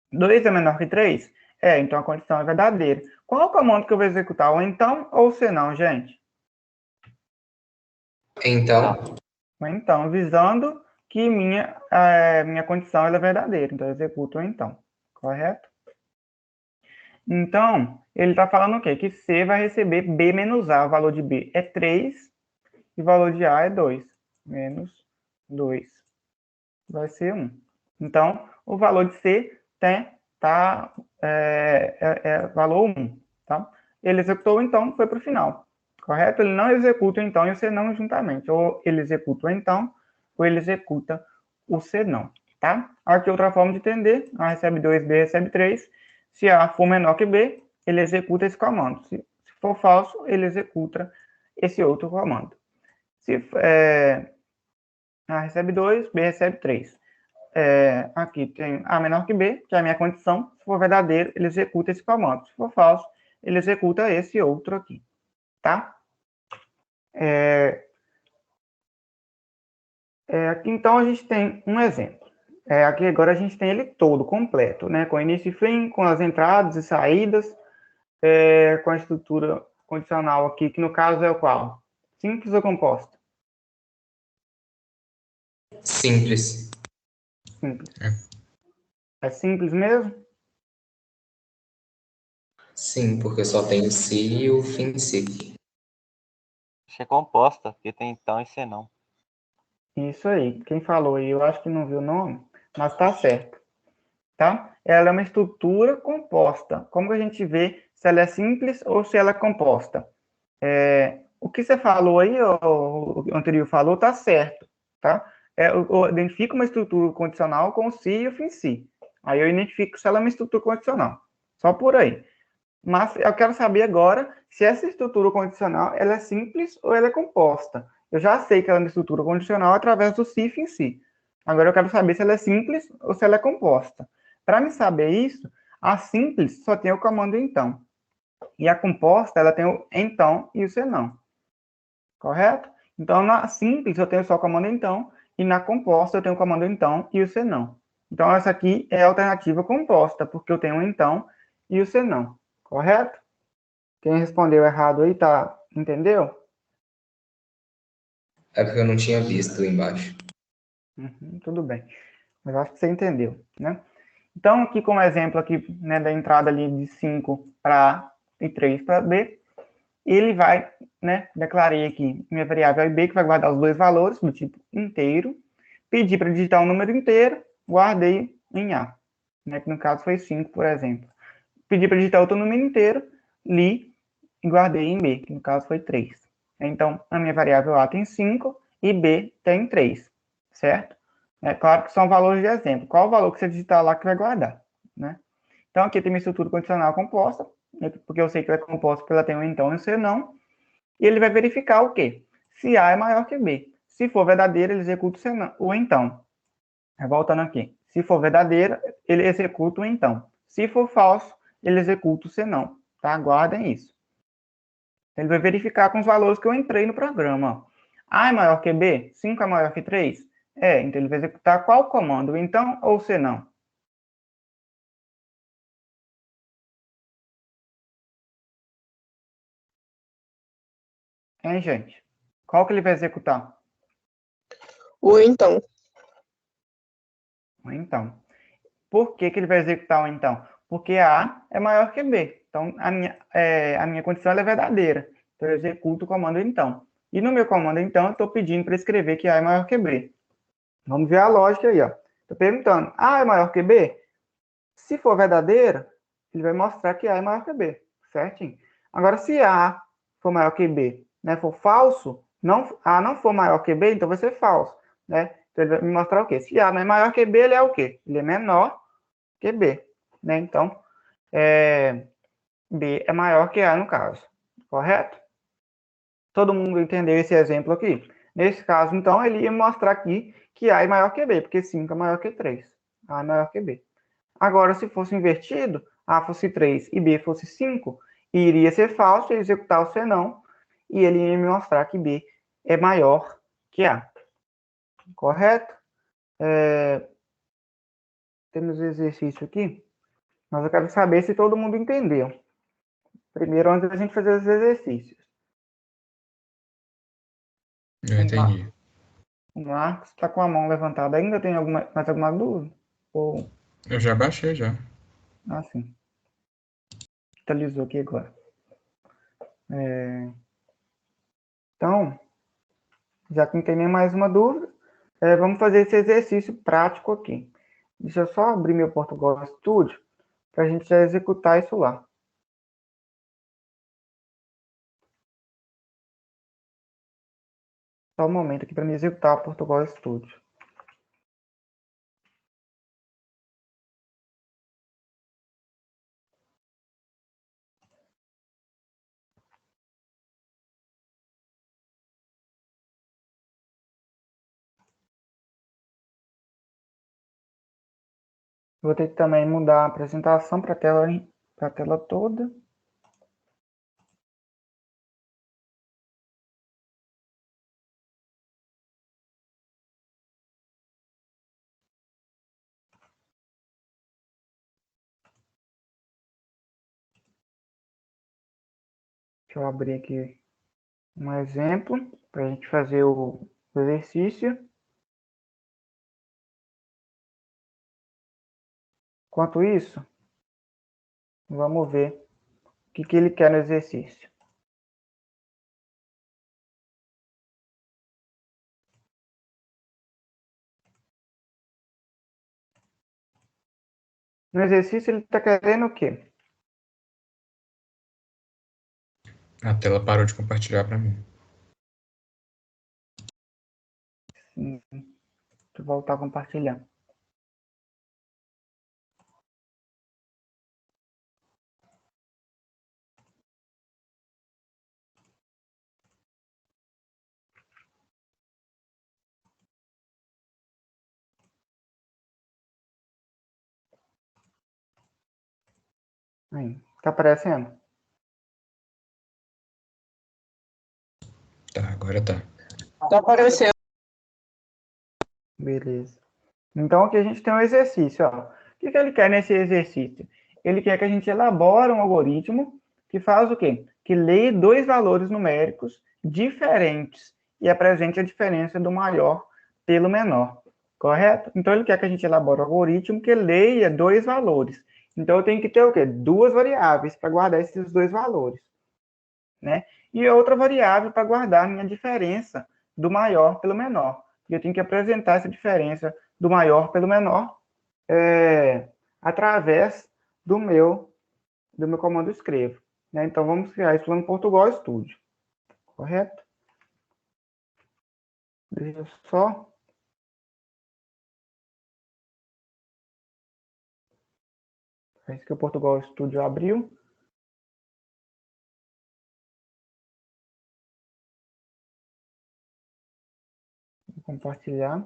2 é menor que 3? Então a condição é verdadeira. Qual é o comando que eu vou executar? O então ou o senão, gente? Então, O então, visando que minha condição ela é verdadeira. Então, eu executo o então. Correto? Então, ele está falando o quê? Que C vai receber B menos A. O valor de B é 3 e o valor de A é 2. Menos 2. Vai ser 1. Então, o valor de C tá valor 1. Tá? Ele executou o então, foi para o final. Correto? Ele não executa o então e o C não juntamente. Ou ele executa o então, ou ele executa o C não. Tá? Aqui outra forma de entender. A recebe 2, B recebe 3. Se A for menor que B, ele executa esse comando. Se for falso, ele executa esse outro comando. Se A recebe 2, B recebe 3. Aqui tem A menor que B, que é a minha condição. Se for verdadeiro, ele executa esse comando. Se for falso, ele executa esse outro aqui. Tá? Aqui, então, a gente tem um exemplo. Aqui agora a gente tem ele todo, completo, né? Com início e fim, com as entradas e saídas, com a estrutura condicional aqui, que no caso é o qual? Simples ou composta? simples. Simples. É simples mesmo? Sim, porque só tem o se e o fim se. Acho que é composta, porque tem então e senão. Isso aí. Quem falou aí, eu acho que não viu o nome, mas tá certo. Tá? Ela é uma estrutura composta. Como que a gente vê se ela é simples ou se ela é composta? o que você falou aí, o anterior falou, tá certo, tá? Eu identifico uma estrutura condicional com o se e o fim si. Aí eu identifico se ela é uma estrutura condicional. Só por aí. Mas eu quero saber agora se essa estrutura condicional ela é simples ou ela é composta. Eu já sei que ela é uma estrutura condicional através do se e fim si. Agora eu quero saber se ela é simples ou se ela é composta. Para me saber isso, a simples só tem o comando então. E a composta, ela tem o então e o senão. Correto? Então, na simples, eu tenho só o comando então, e na composta, eu tenho o comando então e o senão. Então, essa aqui é a alternativa composta, porque eu tenho o então e o senão. Correto? Quem respondeu errado aí, tá? Entendeu? É porque eu não tinha visto embaixo. Tudo bem. Mas acho que você entendeu, né? Então, aqui como exemplo aqui, né, da entrada ali de 5 para A e 3 para B, ele vai, né, declarei aqui minha variável é B, que vai guardar os dois valores do tipo inteiro, pedi para digitar um número inteiro, guardei em A, né, que no caso foi 5, por exemplo. Pedi para digitar outro número inteiro, li e guardei em B, que no caso foi 3. Então, a minha variável A tem 5 e B tem 3, certo? É claro que são valores de exemplo. Qual o valor que você digitar lá que vai guardar, né? Então, aqui tem minha estrutura condicional composta, porque eu sei que ela é composta porque ela tem um então e um senão, e ele vai verificar o quê? Se A é maior que B. Se for verdadeiro, ele executa o senão, o então. Voltando aqui. Se for verdadeiro, ele executa o então. Se for falso, ele executa o senão. Tá? Guardem isso. Ele vai verificar com os valores que eu entrei no programa. Ó. A é maior que B? 5 é maior que 3? É, então ele vai executar qual comando? O então ou o senão? Hein, gente? Qual que ele vai executar? O então. O então. Por que que ele vai executar o então? Porque A é maior que B. Então, a minha condição é verdadeira. Então, eu executo o comando então. E no meu comando então, eu estou pedindo para escrever que A é maior que B. Vamos ver a lógica aí, ó. Estou perguntando, A é maior que B? Se for verdadeira, ele vai mostrar que A é maior que B, certinho? Agora, se A for maior que B, né, for falso, A não for maior que B, então vai ser falso, né? Então, ele vai me mostrar o quê? Se A não é maior que B, ele é o quê? Ele é menor que B, né? Então, B é maior que A no caso, correto? Todo mundo entendeu esse exemplo aqui? Nesse caso, então, ele ia mostrar aqui que A é maior que B, porque 5 é maior que 3. A é maior que B. Agora, se fosse invertido, A fosse 3 e B fosse 5, iria ser falso, ia executar o senão, e ele ia me mostrar que B é maior que A. Correto? Temos exercício aqui, mas eu quero saber se todo mundo entendeu. Primeiro, antes da gente fazer os exercícios. Eu entendi. O Marcos está com a mão levantada ainda, tem mais alguma dúvida? Ou, Eu já baixei já. sim. Atualizou aqui agora. Então, já que não tem nem mais uma dúvida, vamos fazer esse exercício prático aqui. Deixa eu só abrir meu Portugal Studio para a gente já executar isso lá. Só um momento aqui para me executar o Portugal Studio. Vou ter que também mudar a apresentação para a tela toda. Deixa eu abrir aqui um exemplo para a gente fazer o exercício. Enquanto isso, vamos ver o que ele quer no exercício. No exercício, ele está querendo o quê? A tela parou de compartilhar para mim. Deixa eu voltar a compartilhar. Aí, tá aparecendo? Tá, agora tá. Tá aparecendo. Beleza. Então, aqui a gente tem um exercício, ó. O que que ele quer nesse exercício? Ele quer que a gente elabore um algoritmo que faz o quê? Que leia dois valores numéricos diferentes e apresente a diferença do maior pelo menor, correto? Então, ele quer que a gente elabore um algoritmo que leia dois valores. Então, eu tenho que ter o quê? Duas variáveis para guardar esses dois valores, né? E outra variável para guardar a minha diferença do maior pelo menor. E eu tenho que apresentar essa diferença do maior pelo menor através do meu comando escrevo, né? Então, vamos criar isso lá no Portugal Studio, correto? Deixa eu só... Parece que o Portugal Studio abriu. Vou compartilhar.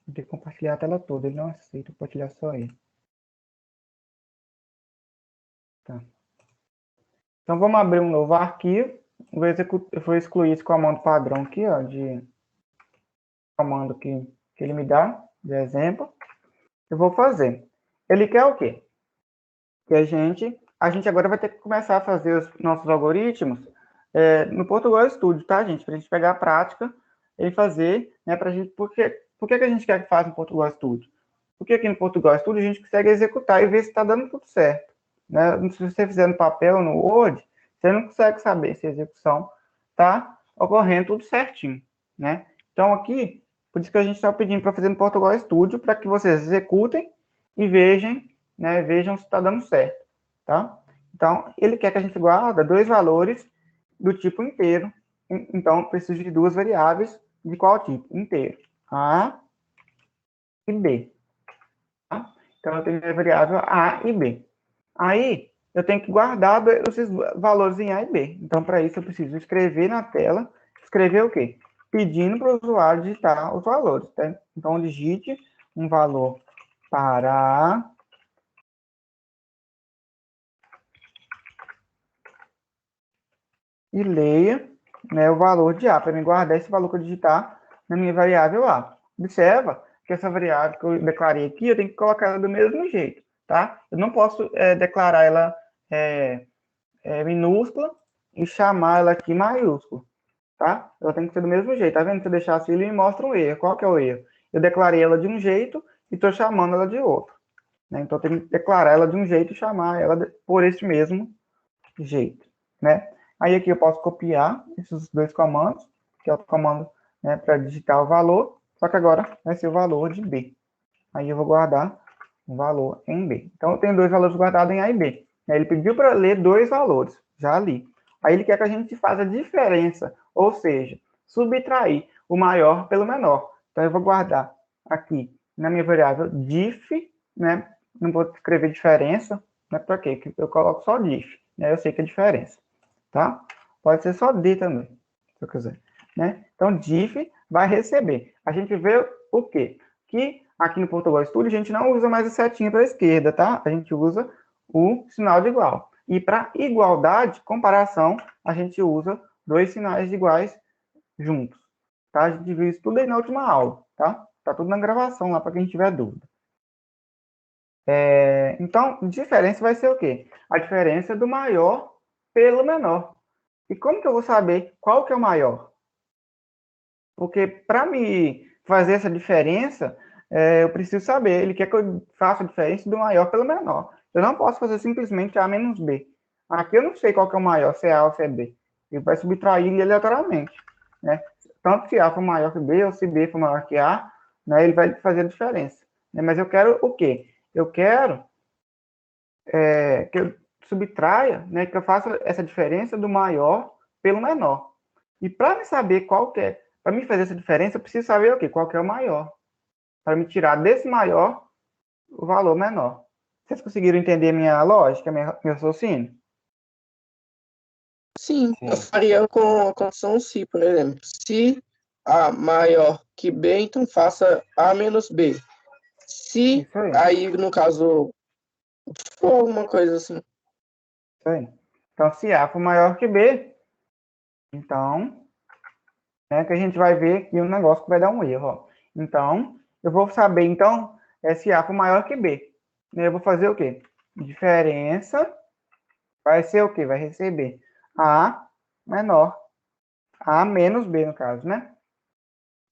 Vou ter que compartilhar a tela toda. Ele não aceita compartilhar só ele. Tá. Então, vamos abrir um novo arquivo. Eu vou excluir esse comando padrão aqui, ó, de comando que ele me dá, de exemplo. Eu vou fazer. Ele quer o quê? Que a gente agora vai ter que começar a fazer os nossos algoritmos no Portugal Studio, tá, gente? Para a gente pegar a prática e fazer, né, pra gente... Por que a gente quer que faça no Portugal Studio? Porque aqui no Portugal Studio a gente consegue executar e ver se está dando tudo certo, né? Se você fizer no papel, no Word, você não consegue saber se a execução está ocorrendo tudo certinho, né? Então aqui, por isso que a gente está pedindo para fazer no Portugal Studio, para que vocês executem e vejam, né, vejam se está dando certo, tá? Então, ele quer que a gente guarde dois valores do tipo inteiro. Então, eu preciso de duas variáveis de qual tipo? Inteiro. A e B. Tá? Então, eu tenho a variável A e B. Aí, eu tenho que guardar esses valores em A e B. Então, para isso, eu preciso escrever na tela. Escrever o quê? Pedindo para o usuário digitar os valores. Tá? Então, digite um valor para A e leia, né, o valor de A, para me guardar esse valor que eu digitar na minha variável A. Observa que essa variável que eu declarei aqui, eu tenho que colocar ela do mesmo jeito, tá? Eu não posso declarar ela minúscula e chamar ela aqui maiúscula, tá? Ela tem que ser do mesmo jeito, tá vendo? Se eu deixar assim, ele me mostra um erro. Qual que é o erro? Eu declarei ela de um jeito e estou chamando ela de outro, né? Então, eu tenho que declarar ela de um jeito e chamar ela por esse mesmo jeito, né? Aí aqui eu posso copiar esses dois comandos, que é o comando, né, para digitar o valor, só que agora vai ser o valor de B. Aí eu vou guardar o valor em B. Então eu tenho dois valores guardados em A e B. Ele pediu para ler dois valores, já li. Aí ele quer que a gente faça a diferença, ou seja, subtrair o maior pelo menor. Então eu vou guardar aqui na minha variável diff, né? Não vou escrever diferença, né? Para quê? Eu coloco só diff, né? Eu sei que é diferença. Tá? Pode ser só D também, se eu quiser, né? Então, diff vai receber. A gente vê o quê? Que aqui no Portugal Studio a gente não usa mais a setinha para a esquerda, tá? A gente usa o sinal de igual. E para igualdade, comparação, a gente usa dois sinais iguais juntos, tá? A gente viu isso tudo aí na última aula, tá? Tá tudo na gravação lá para quem tiver dúvida. Então, diferença vai ser o quê? A diferença do maior pelo menor. E como que eu vou saber qual que é o maior? Porque para me fazer essa diferença, eu preciso saber. Ele quer que eu faça a diferença do maior pelo menor. Eu não posso fazer simplesmente A menos B. Aqui eu não sei qual que é o maior, se é A ou se é B. Ele vai subtrair aleatoriamente, né? Tanto se A for maior que B, ou se B for maior que A, né? Ele vai fazer a diferença. Né? Mas eu quero o quê? Eu quero que eu subtraia, né, que eu faça essa diferença do maior pelo menor. E para me saber qual que é, para me fazer essa diferença, eu preciso saber o quê? Qual que é o maior. Para me tirar desse maior o valor menor. Vocês conseguiram entender minha lógica, meu raciocínio? Sim, eu faria com a condição se, por exemplo. Se A maior que B, então faça A menos B. Se Isso aí. aí, no caso, for alguma coisa assim. Isso aí. Então, se A for maior que B, então, que a gente vai ver aqui um negócio que vai dar um erro. Ó. Então, eu vou saber, então, se A for maior que B. Eu vou fazer o quê? Diferença vai ser o quê? Vai receber A menor, A menos B, no caso, né?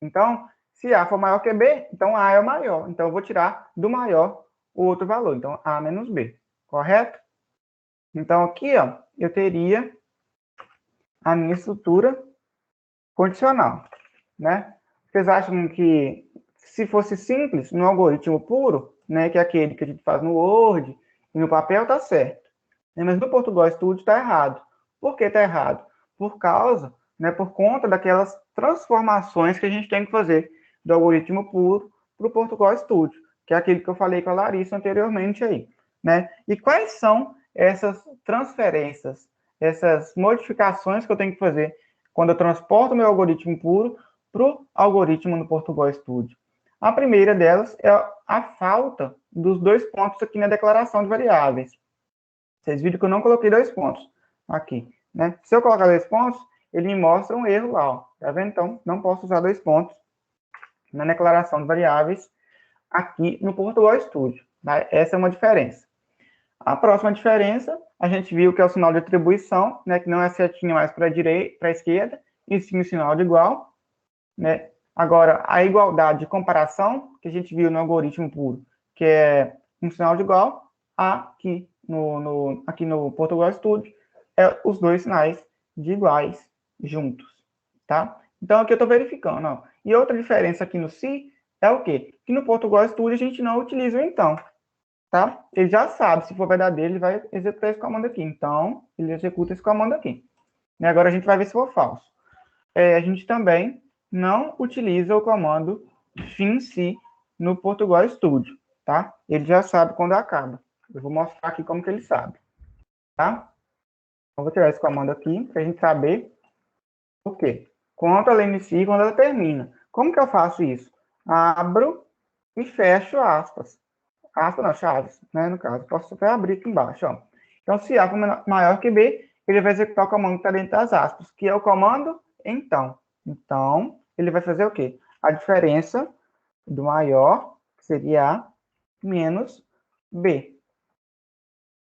Então, se A for maior que B, então A é o maior. Então, eu vou tirar do maior o outro valor. Então, A menos B. Correto? Então, aqui, ó, eu teria a minha estrutura condicional, né? Vocês acham que, se fosse simples, no algoritmo puro, né, que é aquele que a gente faz no Word e no papel, tá certo. Mas no Portugal Studio está errado. Por que está errado? Por causa, por conta daquelas transformações que a gente tem que fazer do algoritmo puro para o Portugal Studio, que é aquele que eu falei com a Larissa anteriormente aí, né? E quais são essas transferências, essas modificações que eu tenho que fazer quando eu transporto meu algoritmo puro para o algoritmo no Portugal Studio? A primeira delas é a falta dos 2 pontos aqui na declaração de variáveis. Vocês viram que eu não coloquei 2 pontos aqui, né? Se eu colocar 2 pontos, ele me mostra um erro lá, ó. Tá vendo? Então, não posso usar 2 pontos na declaração de variáveis aqui no Portugal Studio. Tá? Essa é uma diferença. A próxima diferença, a gente viu que é o sinal de atribuição, né? Que não é setinha mais para a esquerda, e sim o sinal de igual, né? Agora, a igualdade de comparação, que a gente viu no algoritmo puro, que é um sinal de igual, aqui no Portugal Studio, é os 2 sinais de iguais juntos, tá? Então, aqui eu estou verificando, ó. E outra diferença aqui no C é o quê? Que no Portugal Studio a gente não utiliza o então, tá? Ele já sabe, se for verdadeiro, ele vai executar esse comando aqui. Então, ele executa esse comando aqui. E agora a gente vai ver se for falso. A gente também não utiliza o comando fin-c no Portugal Studio, tá? Ele já sabe quando acaba. Eu vou mostrar aqui como que ele sabe, tá? Eu vou tirar esse comando aqui para a gente saber o quê? Quando ela inicia e quando ela termina. Como que eu faço isso? Abro e fecho aspas. Aspas não, chaves, né? No caso, posso até abrir aqui embaixo, ó. Então, se A for maior que B, ele vai executar o comando que está dentro das aspas, que é o comando então. Então, ele vai fazer o quê? A diferença do maior, que seria A, menos B.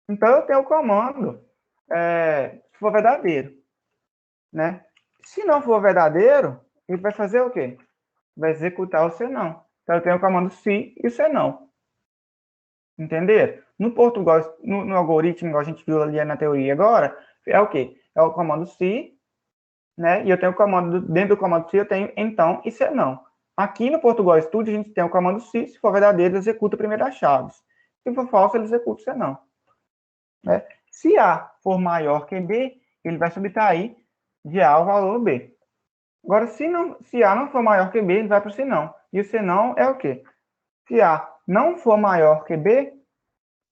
Então, eu tenho o comando, se for verdadeiro, né? Se não for verdadeiro, ele vai fazer o quê? Vai executar o senão. Então, eu tenho o comando se e o senão. Entenderam? No Portugal, no algoritmo, igual a gente viu ali na teoria agora, é o quê? É o comando se, né? E eu tenho o comando, dentro do comando se, eu tenho então e senão. Aqui no Portugal Studio, a gente tem o comando se for verdadeiro, ele executa a primeira chave. Se for falso, ele executa o senão. Né? Se A for maior que B, ele vai subtrair de A o valor B. Agora, se A não for maior que B, ele vai para o senão. E o senão é o quê? Se A não for maior que B,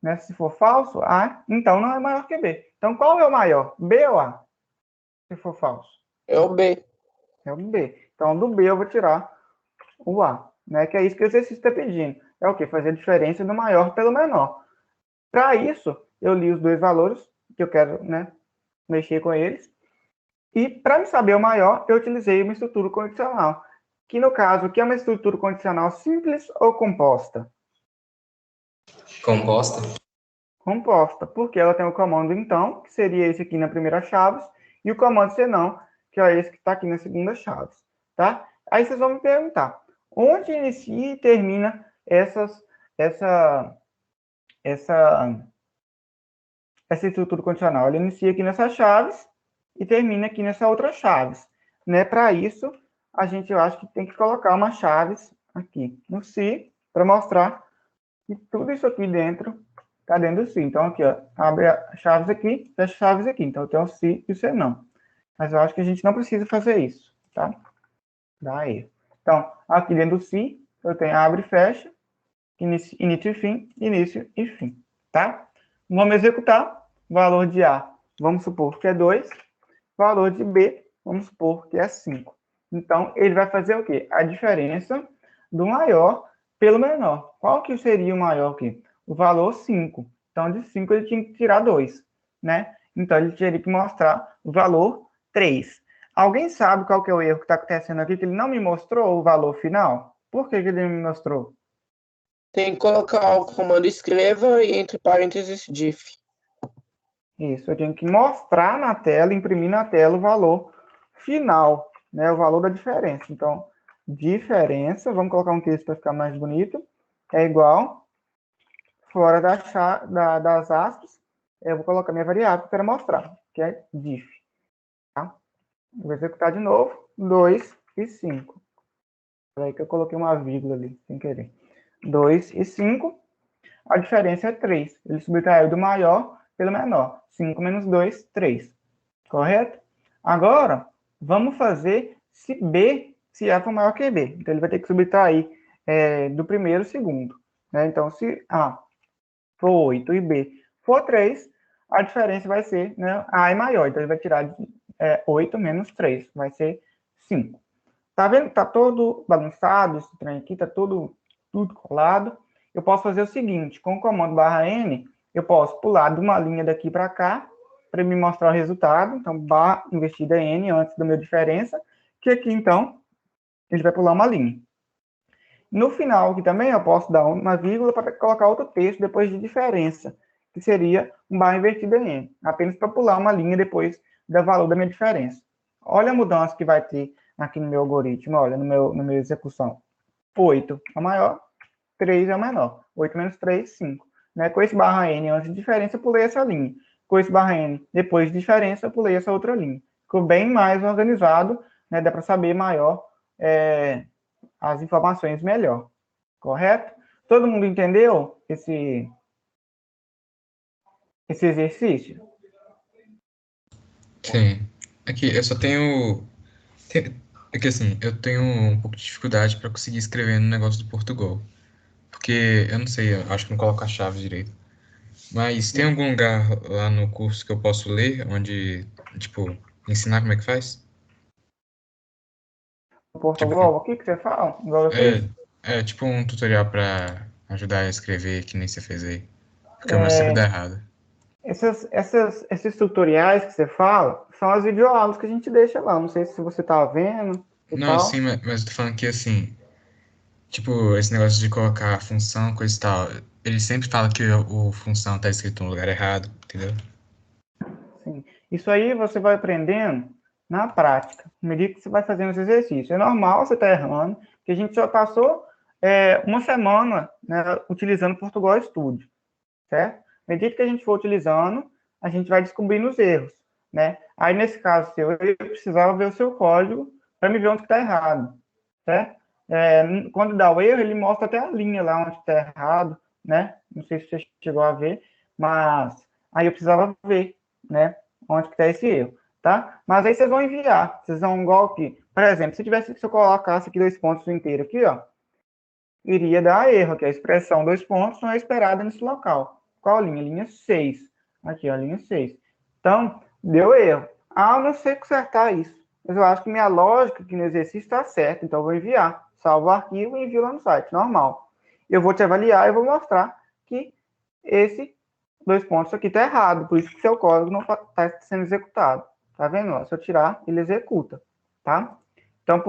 né, se for falso, A, então não é maior que B. Então, qual é o maior? B ou A? Se for falso? É o B. É o B. Então, do B eu vou tirar o A. Né, que é isso que o exercício está pedindo. É o quê? Fazer a diferença do maior pelo menor. Para isso, eu li os 2 valores, que eu quero, né, mexer com eles. E, para me saber o maior, eu utilizei uma estrutura condicional. Que, no caso, aqui é uma estrutura condicional simples ou composta? Composta. Composta, porque ela tem o comando então, que seria esse aqui na primeira chave, e o comando senão, que é esse que está aqui na segunda chave, tá? Aí vocês vão me perguntar, onde inicia e termina essa estrutura condicional? Ela inicia aqui nessas chaves e termina aqui nessa outra chave, né? Para isso, eu acho que tem que colocar umas chaves aqui no se, para mostrar que tudo isso aqui dentro está dentro do se. Então, aqui, ó, abre as chaves aqui, fecha as chaves aqui. Então, tem o se e o se não. Mas eu acho que a gente não precisa fazer isso, tá? Dá erro. Então, aqui dentro do se, eu tenho abre e fecha, início e fim, tá? Vamos executar. Valor de A, vamos supor que é 2. Valor de B, vamos supor que é 5. Então, ele vai fazer o quê? A diferença do maior pelo menor. Qual que seria o maior aqui? O valor 5. Então, de 5 ele tinha que tirar 2, né? Então, ele teria que mostrar o valor 3. Alguém sabe qual que é o erro que está acontecendo aqui, que ele não me mostrou o valor final? Por que ele não me mostrou? Tem que colocar o comando escreva e entre parênteses diff. Isso, eu tenho que mostrar na tela, imprimir na tela o valor final, né? O valor da diferença. Então, diferença, vamos colocar um texto para ficar mais bonito, é igual, fora das aspas, eu vou colocar minha variável que eu quero mostrar, que é diff. Tá? Vou executar de novo, 2 e 5. Aí que eu coloquei uma vírgula ali, sem querer. 2 e 5, a diferença é 3. Ele subtraiu do maior pelo menor. 5 menos 2, 3. Correto? Agora, vamos fazer se A for maior que B. Então, ele vai ter que subtrair do primeiro e segundo. Né? Então, se A for 8 e B for 3, a diferença vai ser, né, A é maior. Então, ele vai tirar 8 menos 3. Vai ser 5. Tá vendo? Tá todo bagunçado, esse trem aqui, tá tudo colado. Eu posso fazer o seguinte, com o comando /n, eu posso pular de uma linha daqui para cá, para me mostrar o resultado. Então, barra invertida n antes da minha diferença, que aqui, então, ele vai pular uma linha. No final aqui também, eu posso dar uma vírgula para colocar outro texto depois de diferença, que seria um barra invertida n, apenas para pular uma linha depois do valor da minha diferença. Olha a mudança que vai ter aqui no meu algoritmo, olha, no meu execução. 8 é o maior, 3 é o menor. 8 menos 3, 5. Né? Com esse barra n antes de diferença, eu pulei essa linha. Com esse barra n depois de diferença, eu pulei essa outra linha. Ficou bem mais organizado, né? Dá para saber maior as informações melhor. Correto? Todo mundo entendeu esse exercício? Sim. Aqui, eu só tenho. É que assim, eu tenho um pouco de dificuldade para conseguir escrever no negócio do Portugal. Porque, eu não sei, eu acho que não coloco a chave direito. Mas tem algum lugar lá no curso que eu posso ler, onde, tipo, ensinar como é que faz? Tipo, Portugal, o que você fala? Igual eu fiz? tipo um tutorial para ajudar a escrever, que nem você fez aí. Porque o meu sempre É, dá errado. esses tutoriais que você fala são as videoaulas que a gente deixa lá. Não sei se você está vendo e Não, sim, tal. mas eu tô falando que assim, tipo, esse negócio de colocar função, coisa e tal, ele sempre fala que o função tá escrito no lugar errado, entendeu? Sim. Isso aí você vai aprendendo na prática, à medida que você vai fazendo os exercícios. É normal você estar errando, que a gente só passou uma semana, né, utilizando o Portugal Studio, certo? À medida que a gente for utilizando, a gente vai descobrindo os erros, né? Aí, nesse caso seu, eu precisava ver o seu código para me ver onde está errado, certo? Quando dá o erro, ele mostra até a linha lá onde está errado, né? Não sei se você chegou a ver, mas aí eu precisava ver, né? Onde que está esse erro, tá? Mas aí vocês vão enviar, vocês vão igual aqui. Por exemplo, se eu colocasse aqui 2 pontos inteiro aqui, ó, iria dar erro, que a expressão 2 pontos não é esperada nesse local. Qual linha? Linha 6. Aqui, ó, linha 6. Então, deu erro. Ah, eu não sei consertar isso. Mas eu acho que minha lógica aqui no exercício está certa, então eu vou enviar. Salvo o arquivo e envio lá no site, normal. Eu vou te avaliar e vou mostrar que esse 2 pontos aqui está errado, por isso que seu código não está sendo executado. Tá vendo? Se eu tirar, ele executa, tá? Então,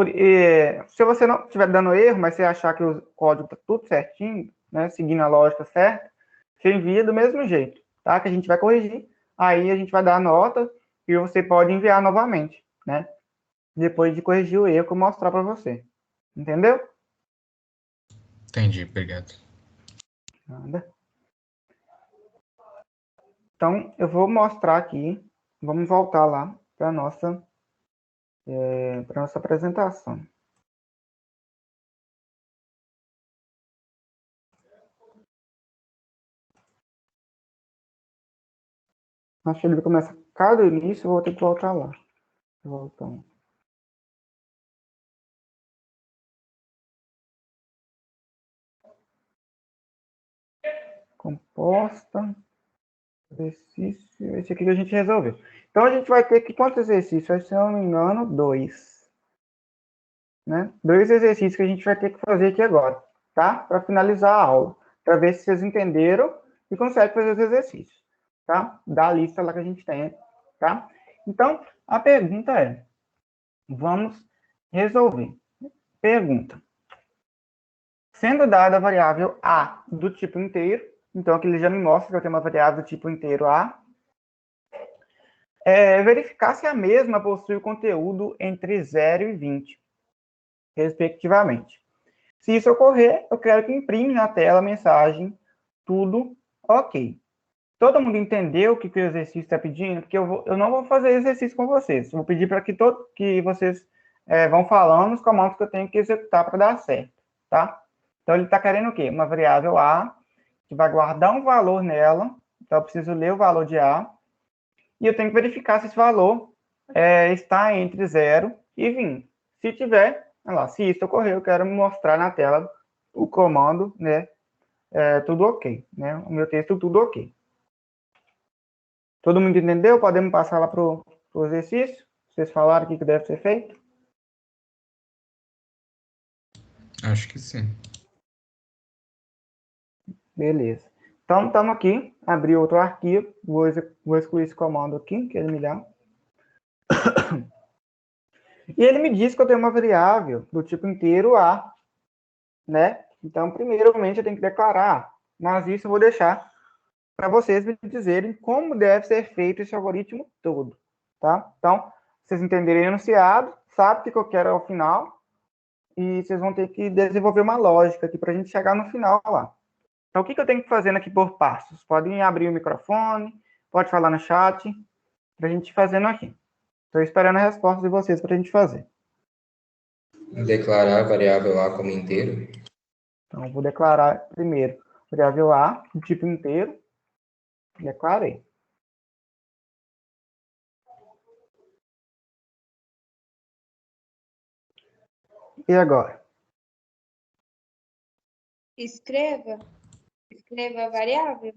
se você não estiver dando erro, mas você achar que o código está tudo certinho, né, seguindo a lógica certa, você envia do mesmo jeito, tá? Que a gente vai corrigir, aí a gente vai dar a nota e você pode enviar novamente, né? Depois de corrigir o erro que eu mostrar para você. Entendeu? Entendi, obrigado. Nada. Então, eu vou mostrar aqui, vamos voltar lá para a nossa apresentação. Acho que ele começa cada início, eu vou ter que voltar lá. Voltando. Composta. Exercício. Esse aqui que a gente resolveu. Então, a gente vai ter que... Quantos exercícios? Se eu não me engano, 2. Né? 2 exercícios que a gente vai ter que fazer aqui agora. Tá? Para finalizar a aula. Para ver se vocês entenderam e conseguem fazer os exercícios. Tá? Da lista lá que a gente tem. Tá? Então, a pergunta é... Vamos resolver. Pergunta. Sendo dada a variável A do tipo inteiro, então aqui ele já me mostra que eu tenho uma variável do tipo inteiro A, verificar se a mesma possui o conteúdo entre 0 e 20, respectivamente. Se isso ocorrer, eu quero que imprime na tela a mensagem tudo ok. Todo mundo entendeu o que o exercício está pedindo? Porque eu não vou fazer exercício com vocês. Eu vou pedir para que vocês vão falando os comandos que eu tenho que executar para dar certo, tá? Então, ele está querendo o quê? Uma variável A, que vai guardar um valor nela. Então, eu preciso ler o valor de A. E eu tenho que verificar se esse valor está entre 0 e 20. Se tiver, olha lá, se isso ocorrer, eu quero mostrar na tela o comando, né? Tudo ok, né? O meu texto, tudo ok. Todo mundo entendeu? Podemos passar lá para o exercício? Vocês falaram o que deve ser feito? Acho que sim. Beleza. Então, estamos aqui. Abri outro arquivo. Vou excluir esse comando aqui, que ele me dá. E ele me diz que eu tenho uma variável do tipo inteiro A, né? Então, primeiramente, eu tenho que declarar A. Mas isso eu vou deixar para vocês me dizerem como deve ser feito esse algoritmo todo, tá? Então, vocês entenderem o enunciado, sabem o que eu quero ao final, e vocês vão ter que desenvolver uma lógica aqui para a gente chegar no final lá. Então, o que eu tenho que fazer aqui por passos? Podem abrir o microfone, pode falar no chat, para a gente ir fazendo aqui. Estou esperando a resposta de vocês para a gente fazer. Declarar a variável A como inteiro. Então, eu vou declarar primeiro variável A, do tipo inteiro. Declarei. E agora? Escreva a variável.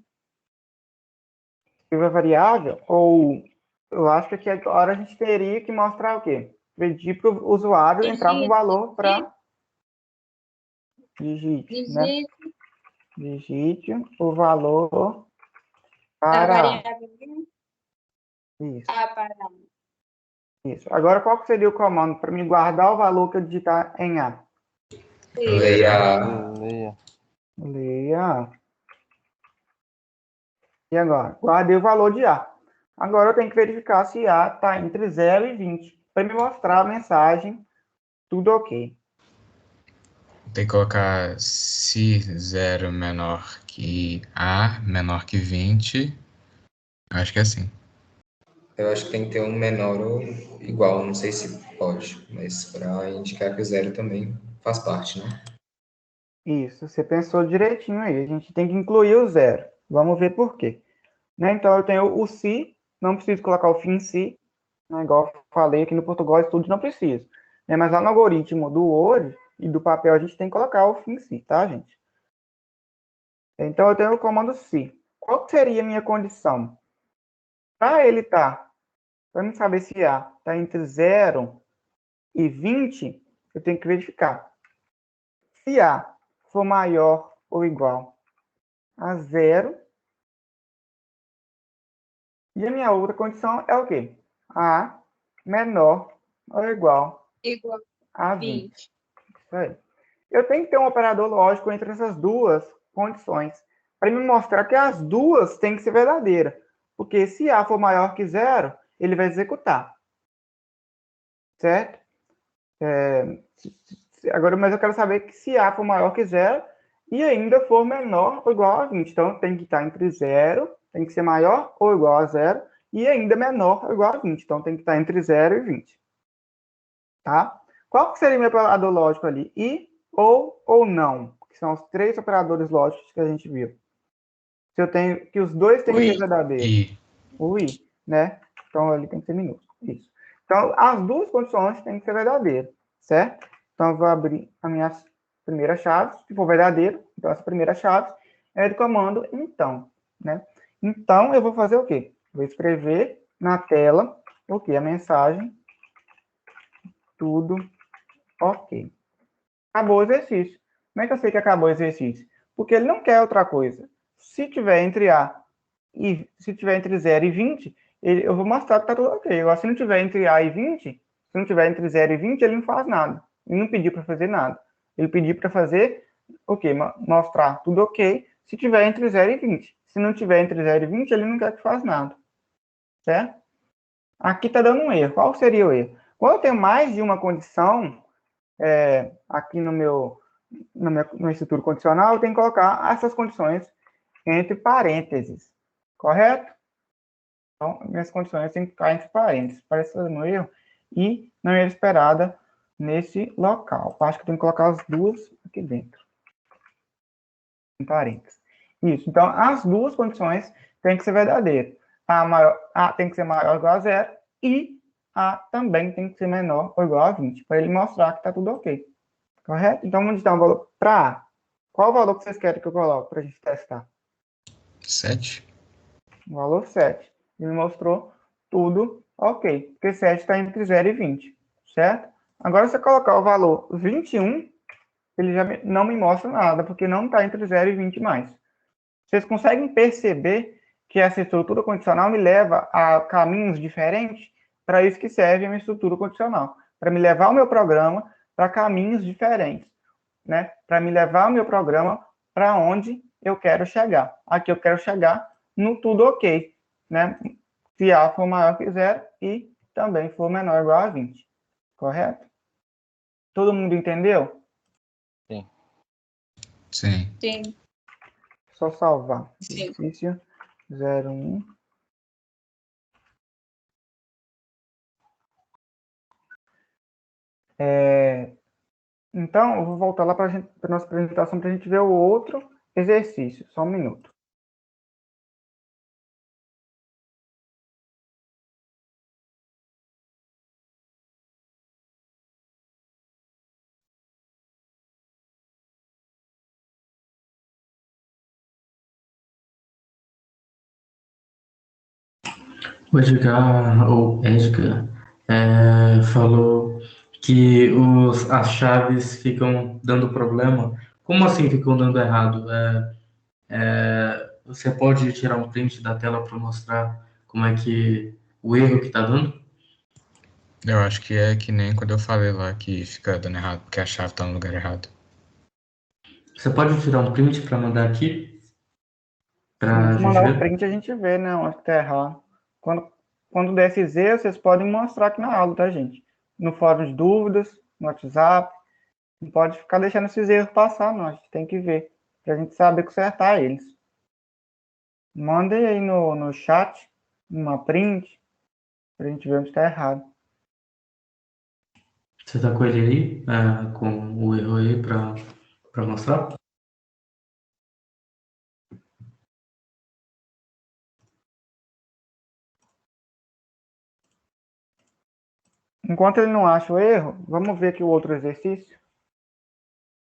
Escreva a variável, ou eu acho que aqui agora a gente teria que mostrar o quê? Pedir para o usuário entrar um valor para digite, né? Digite o valor Da para variável isso. A para Isso. Agora, qual que seria o comando para me guardar o valor que eu digitar em A? Leia Leia. Leia. E agora? Guardei o valor de A. Agora eu tenho que verificar se A está entre 0 e 20. Para me mostrar a mensagem, tudo ok. Tem que colocar se 0 menor que A, menor que 20. Acho que é assim. Eu acho que tem que ter um menor ou igual, não sei se pode, mas para indicar que o zero também faz parte, né? Isso, você pensou direitinho aí. A gente tem que incluir o 0. Vamos ver por quê. Né? Então, eu tenho o se, não preciso colocar o fim se, né? Igual eu falei aqui no Portugal Estudos, não preciso. Né? Mas lá no algoritmo do Word e do papel, a gente tem que colocar o fim se, tá, gente? Então, eu tenho o comando se. Qual seria a minha condição? Para ele estar, para eu saber se A está entre 0 e 20, eu tenho que verificar. Se A for maior ou igual a 0, e a minha outra condição é o quê? A menor ou igual igual a a 20. 20. Isso aí. Eu tenho que ter um operador lógico entre essas duas condições, para me mostrar que as duas têm que ser verdadeiras. Porque se A for maior que 0, ele vai executar. Certo? Agora, mas eu quero saber que se A for maior que 0 e ainda for menor ou igual a 20. Então, tem que estar entre 0, tem que ser maior ou igual a 0, e ainda menor ou igual a 20. Então, tem que estar entre 0 e 20. Tá? Qual que seria o meu operador lógico ali? E, ou não. Que são os 3 operadores lógicos que a gente viu. Se eu tenho que os dois têm que ser verdadeiros. o I, né? Então, ele tem que ser minúsculo. Isso. Então, as duas condições têm que ser verdadeiras, certo? Então, eu vou abrir a minha primeira chave, se for verdadeiro, então essa primeira chave é do comando então, né? Então, eu vou fazer o quê? Vou escrever na tela o quê? A mensagem, tudo ok. Acabou o exercício. Como é que eu sei que acabou o exercício? Porque ele não quer outra coisa. Se tiver entre se tiver entre 0 e 20, eu vou mostrar que está tudo ok. Agora, se não tiver entre A e 20, se não tiver entre 0 e 20, ele não faz nada. Ele não pediu para fazer nada. Ele pediu para fazer o quê? Mostrar tudo ok, se tiver entre 0 e 20. Se não tiver entre 0 e 20, ele não quer que faça nada. Certo? Aqui está dando um erro. Qual seria o erro? Quando eu tenho mais de uma condição, aqui no estrutura condicional, eu tenho que colocar essas condições entre parênteses. Correto? Então, minhas condições têm que ficar entre parênteses. Parece no erro. E não era esperada nesse local. Acho que eu tenho que colocar as duas aqui dentro. Em parênteses. Isso. Então, as duas condições têm que ser verdadeiras. A tem que ser maior ou igual a 0 e A também tem que ser menor ou igual a 20, para ele mostrar que está tudo ok. Correto? Então, vamos digitar um valor para A. Qual o valor que vocês querem que eu coloque para a gente testar? 7. O valor 7. Ele mostrou tudo ok, porque 7 está entre 0 e 20, certo? Agora, se eu colocar o valor 21, ele já não me mostra nada, porque não está entre 0 e 20 mais. Vocês conseguem perceber que essa estrutura condicional me leva a caminhos diferentes? Para isso que serve a minha estrutura condicional, para me levar o meu programa para caminhos diferentes, né? Para me levar o meu programa para onde eu quero chegar. Aqui eu quero chegar no tudo ok, né? Se A for maior que 0 e também for menor ou igual a 20. Correto? Todo mundo entendeu? Sim. Sim. Sim. Só salvar. Sim. Exercício 01. Então, eu vou voltar lá para a nossa apresentação para a gente ver o outro exercício. Só um minuto. O Edgar, ou Edgar, falou que as chaves ficam dando problema. Como assim ficam dando errado? Você pode tirar um print da tela para mostrar como é que o erro que está dando? Eu acho que é que nem quando eu falei lá que fica dando errado porque a chave tá no lugar errado. Você pode tirar um print para mandar aqui? Para a Se gente mandar o ver? print, a gente vê, né? Onde está errado. Quando der esses erros, vocês podem mostrar aqui na aula, tá, gente? No fórum de dúvidas, no WhatsApp. Não pode ficar deixando esses erros passar, não. A gente tem que ver, para a gente saber consertar eles. Mandem aí no chat uma print, para a gente ver onde está errado. Você está com ele aí, com o erro aí para mostrar? Enquanto ele não acha o erro, vamos ver aqui o outro exercício,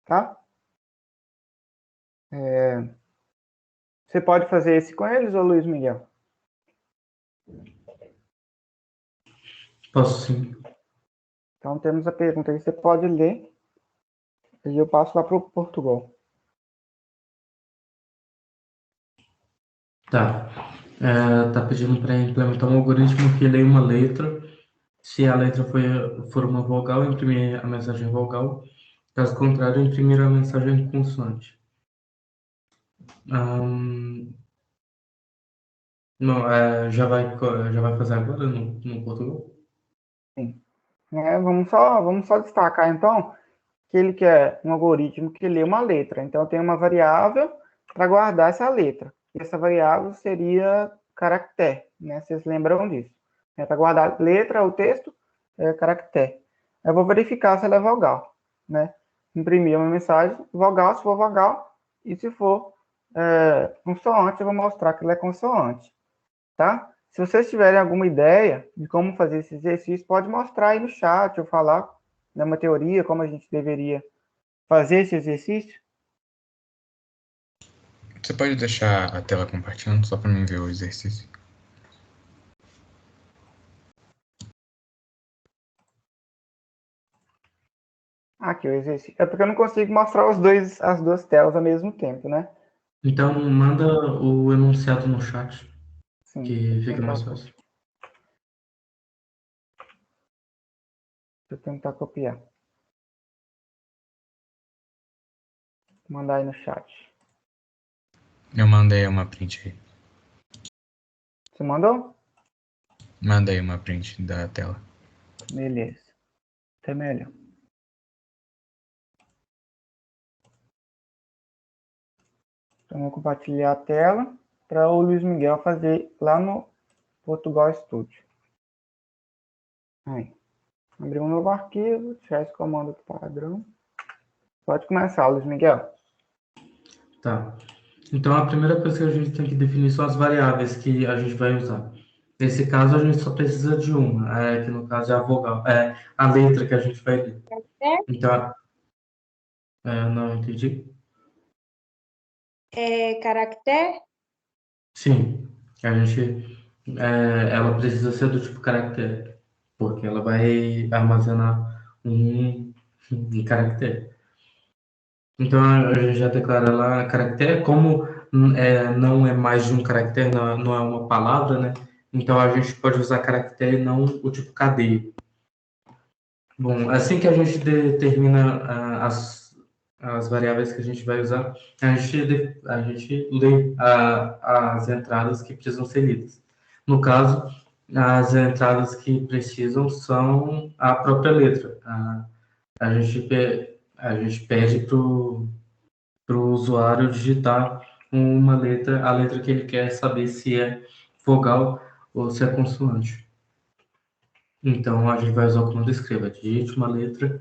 tá? Você pode fazer esse com eles, ou Luiz Miguel? Posso sim. Então, temos a pergunta aí, você pode ler, e eu passo lá para o Portugal. Tá. Tá pedindo para implementar um algoritmo que lê uma letra. Se a letra for uma vogal, imprimir a mensagem vogal. Caso contrário, imprimir a mensagem consoante. Não, já vai fazer agora no Portugal? Sim. Vamos só destacar, então, que ele quer um algoritmo que lê uma letra. Então, tem uma variável para guardar essa letra. E essa variável seria caractere, né? Vocês lembram disso? Para guardar letra, o texto, caractere. Eu vou verificar se ela é vogal, né? Imprimir uma mensagem vogal, se for vogal, e se for consoante, eu vou mostrar que ela é consoante, tá? Se vocês tiverem alguma ideia de como fazer esse exercício, pode mostrar aí no chat ou falar uma teoria, como a gente deveria fazer esse exercício. Você pode deixar a tela compartilhando só para mim ver o exercício? Aqui o exercício. É porque eu não consigo mostrar as duas telas ao mesmo tempo, né? Então, manda o enunciado no chat, Sim, que fica mais fácil. Deixa eu tentar copiar. Vou mandar aí no chat. Eu mandei uma print aí. Você mandou? Mandei uma print da tela. Beleza. Até melhor. Então, vou compartilhar a tela para o Luiz Miguel fazer lá no Portugal Studio. Aí. Abrir um novo arquivo, deixar esse comando padrão. Pode começar, Luiz Miguel. Tá. Então, a primeira coisa que a gente tem que definir são as variáveis que a gente vai usar. Nesse caso, a gente só precisa de uma, que no caso é a vogal, a letra que a gente vai ler. Então, não entendi. Caractere? Sim, ela precisa ser do tipo caractere, porque ela vai armazenar um caractere. Então, a gente já declara lá caractere, como não é mais de um caractere, não é uma palavra, né? Então, a gente pode usar caractere, não o tipo cadeia. Bom, assim que a gente determina as variáveis que a gente vai usar, a gente lê as entradas que precisam ser lidas. No caso, as entradas que precisam são a própria letra. A gente pede para o usuário digitar a letra que ele quer saber se é vogal ou se é consoante. Então, a gente vai usar o comando escreva, digite uma letra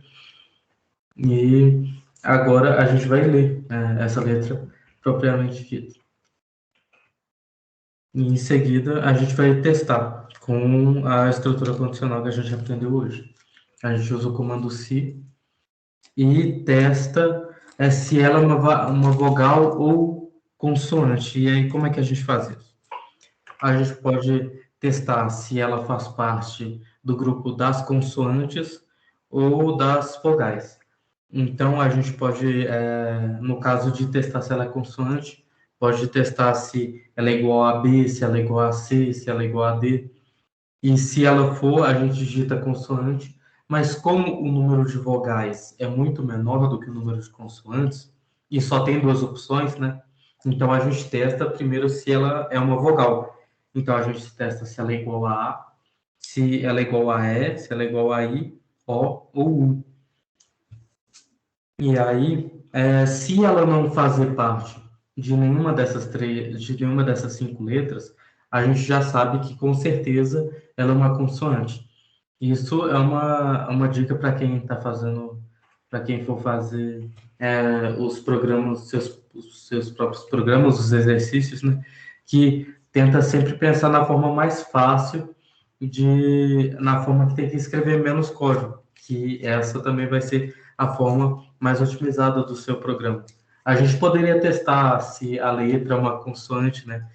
e agora a gente vai ler essa letra propriamente dita. E em seguida, a gente vai testar com a estrutura condicional que a gente aprendeu hoje. A gente usa o comando se e testa se ela é uma vogal ou consoante. E aí, como é que a gente faz isso? A gente pode testar se ela faz parte do grupo das consoantes ou das vogais. Então, a gente pode, no caso de testar se ela é consoante, pode testar se ela é igual a B, se ela é igual a C, se ela é igual a D. E se ela for, a gente digita consoante. Mas como o número de vogais é muito menor do que o número de consoantes, e só tem duas opções, né? Então, a gente testa primeiro se ela é uma vogal. Então, a gente testa se ela é igual a A, se ela é igual a E, se ela é igual a I, O ou U. E aí, se ela não fazer parte de nenhuma dessas 5 letras, a gente já sabe que com certeza ela é uma consoante. Isso é uma dica para quem está fazendo, para quem for fazer os programas, os seus próprios programas, os exercícios, né? Que tenta sempre pensar na forma mais fácil na forma que tem que escrever menos código, que essa também vai ser a forma mais otimizada do seu programa. A gente poderia testar se a letra é uma consoante, né?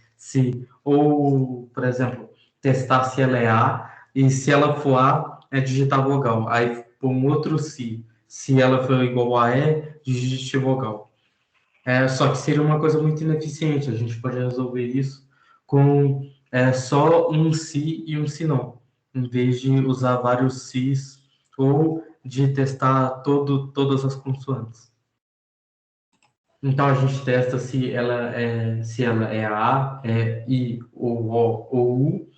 Ou, por exemplo, testar se ela é A, e se ela for A, digitar vogal. Aí, por um outro se ela for igual a E, digite vogal. Só que seria uma coisa muito ineficiente. A gente pode resolver isso com só um se e um se não, em vez de usar vários sis ou de testar todas as consoantes. Então a gente testa se ela é A, é I, ou O ou U.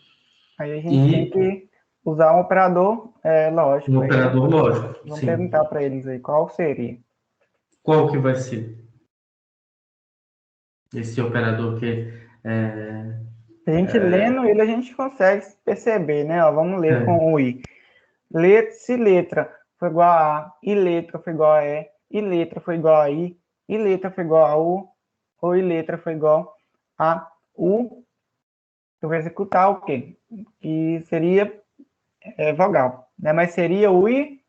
Aí a gente tem que usar um operador lógico. Um operador lógico. Vamos sim. perguntar para eles aí qual seria. Qual que vai ser? Esse operador que A gente lendo ele, a gente consegue perceber, né? Ó, vamos ler com o I. Se letra foi igual a A, e letra foi igual a E letra foi igual a I, e letra foi igual a U, ou e letra foi igual a U, eu vou executar o quê? Que seria vogal, né? Mas seria o I,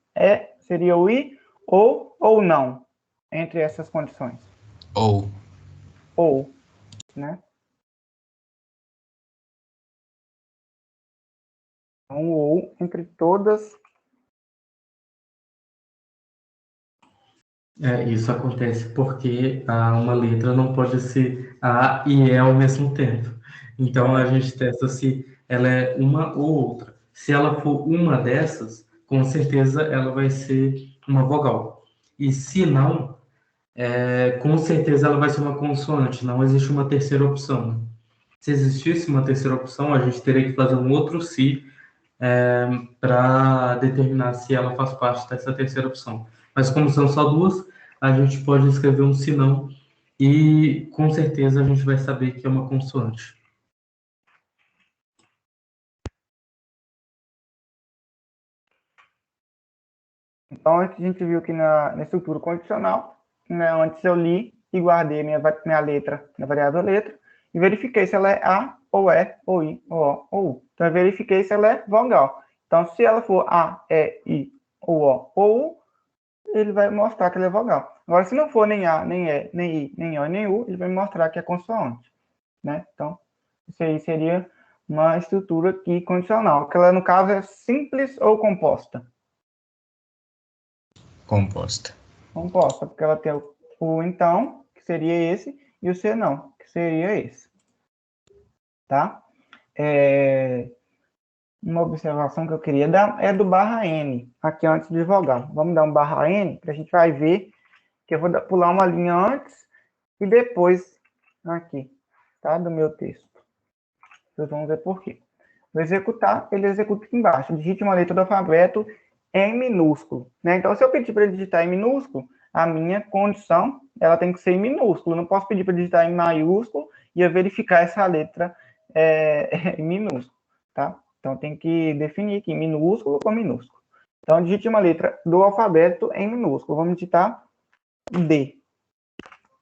seria o I ou não, entre essas condições. Ou. Ou, né? Então, ou entre todas. Isso acontece porque uma letra não pode ser A e E ao mesmo tempo. Então, a gente testa se ela é uma ou outra. Se ela for uma dessas, com certeza ela vai ser uma vogal. E se não, com certeza ela vai ser uma consoante. Não existe uma terceira opção, né? Se existisse uma terceira opção, a gente teria que fazer um outro se para determinar se ela faz parte dessa terceira opção. Mas como são só duas, a gente pode escrever um se não e com certeza a gente vai saber que é uma consoante. Então, a gente viu que na estrutura condicional, né, antes eu li e guardei minha letra na variável letra e verifiquei se ela é A, ou E, ou I, ou O, ou U. Então, eu verifiquei se ela é vogal. Então, se ela for A, E, I, ou O, ou U, ele vai mostrar que ela é vogal. Agora, se não for nem A, nem E, nem I, nem O, nem U, ele vai mostrar que é consoante, né? Então, isso aí seria uma estrutura aqui condicional, que ela, no caso, é simples ou composta? Composta. Composta, porque ela tem o então, que seria esse, e o se não, que seria esse. Tá? Uma observação que eu queria dar é do barra N, aqui antes de vogal. Vamos dar um barra N, que a gente vai ver que eu vou pular uma linha antes e depois aqui, tá? Do meu texto. Vocês vão ver por quê. Vou executar, ele executa aqui embaixo. Digite uma letra do alfabeto em minúsculo, né? Então, se eu pedir para ele digitar em minúsculo, a minha condição, ela tem que ser em minúsculo. Eu não posso pedir para digitar em maiúsculo e eu verificar essa letra em minúsculo, tá? Então, tem que definir aqui minúsculo ou minúsculo. Então, digite uma letra do alfabeto em minúsculo. Vamos digitar D.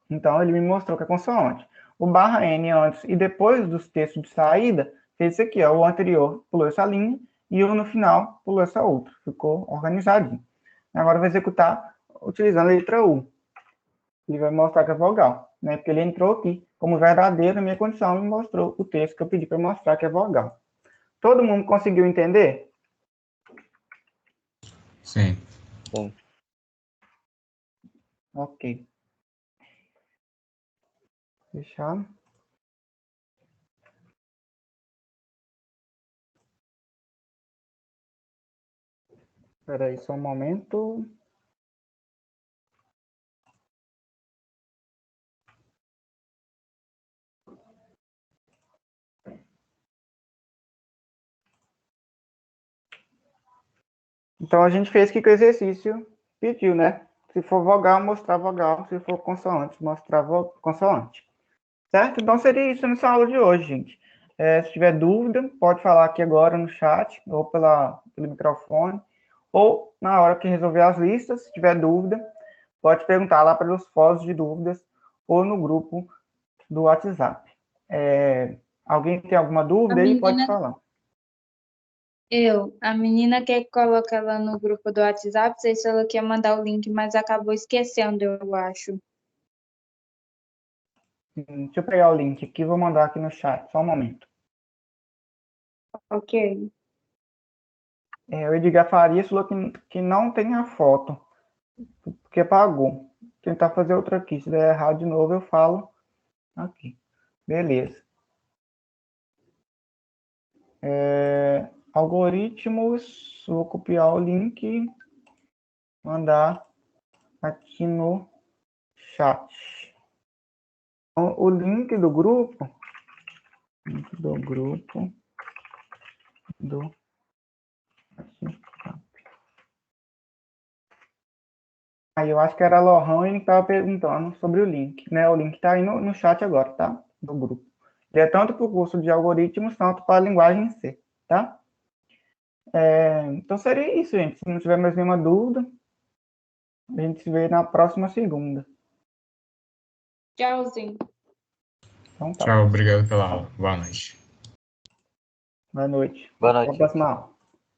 Então, ele me mostrou que é consoante. O barra N antes e depois dos textos de saída, fez isso aqui, ó. O anterior pulou essa linha e o no final pulou essa outra. Ficou organizadinho. Agora eu vou executar utilizando a letra U. Ele vai mostrar que é vogal, né? Porque ele entrou aqui como verdadeiro na minha condição e mostrou o texto que eu pedi para mostrar que é vogal. Todo mundo conseguiu entender? Sim. Sim. Ok. Fechado. Espera aí só um momento. Então, a gente fez o que o exercício pediu, né? Se for vogal, mostrar vogal. Se for consoante, mostrar consoante. Certo? Então, seria isso nessa aula de hoje, gente. Se tiver dúvida, pode falar aqui agora no chat, ou pelo microfone, ou na hora que resolver as listas, se tiver dúvida, pode perguntar lá pelos fóruns de dúvidas, ou no grupo do WhatsApp. Alguém tem alguma dúvida aí? Pode falar. A menina quer que coloque ela no grupo do WhatsApp, não sei se ela quer mandar o link, mas acabou esquecendo, eu acho. Deixa eu pegar o link aqui, vou mandar aqui no chat, só um momento. Ok. O Edgar Farias falou que não tem a foto, porque apagou. Vou tentar fazer outra aqui, se der errado de novo eu falo aqui. Beleza. Algoritmos, vou copiar o link, mandar aqui no chat. Então, o link do grupo do aí eu acho que era a Lohane que estava perguntando sobre o link, né? O link está aí no chat agora, tá? Do grupo. Ele é tanto para o curso de algoritmos, tanto para a linguagem C, tá? Então seria isso, gente. Se não tiver mais nenhuma dúvida, a gente se vê na próxima segunda. Tchauzinho. Então tá. Tchau, obrigado pela aula. Boa noite. Boa noite. Boa Até a noite. próxima aula.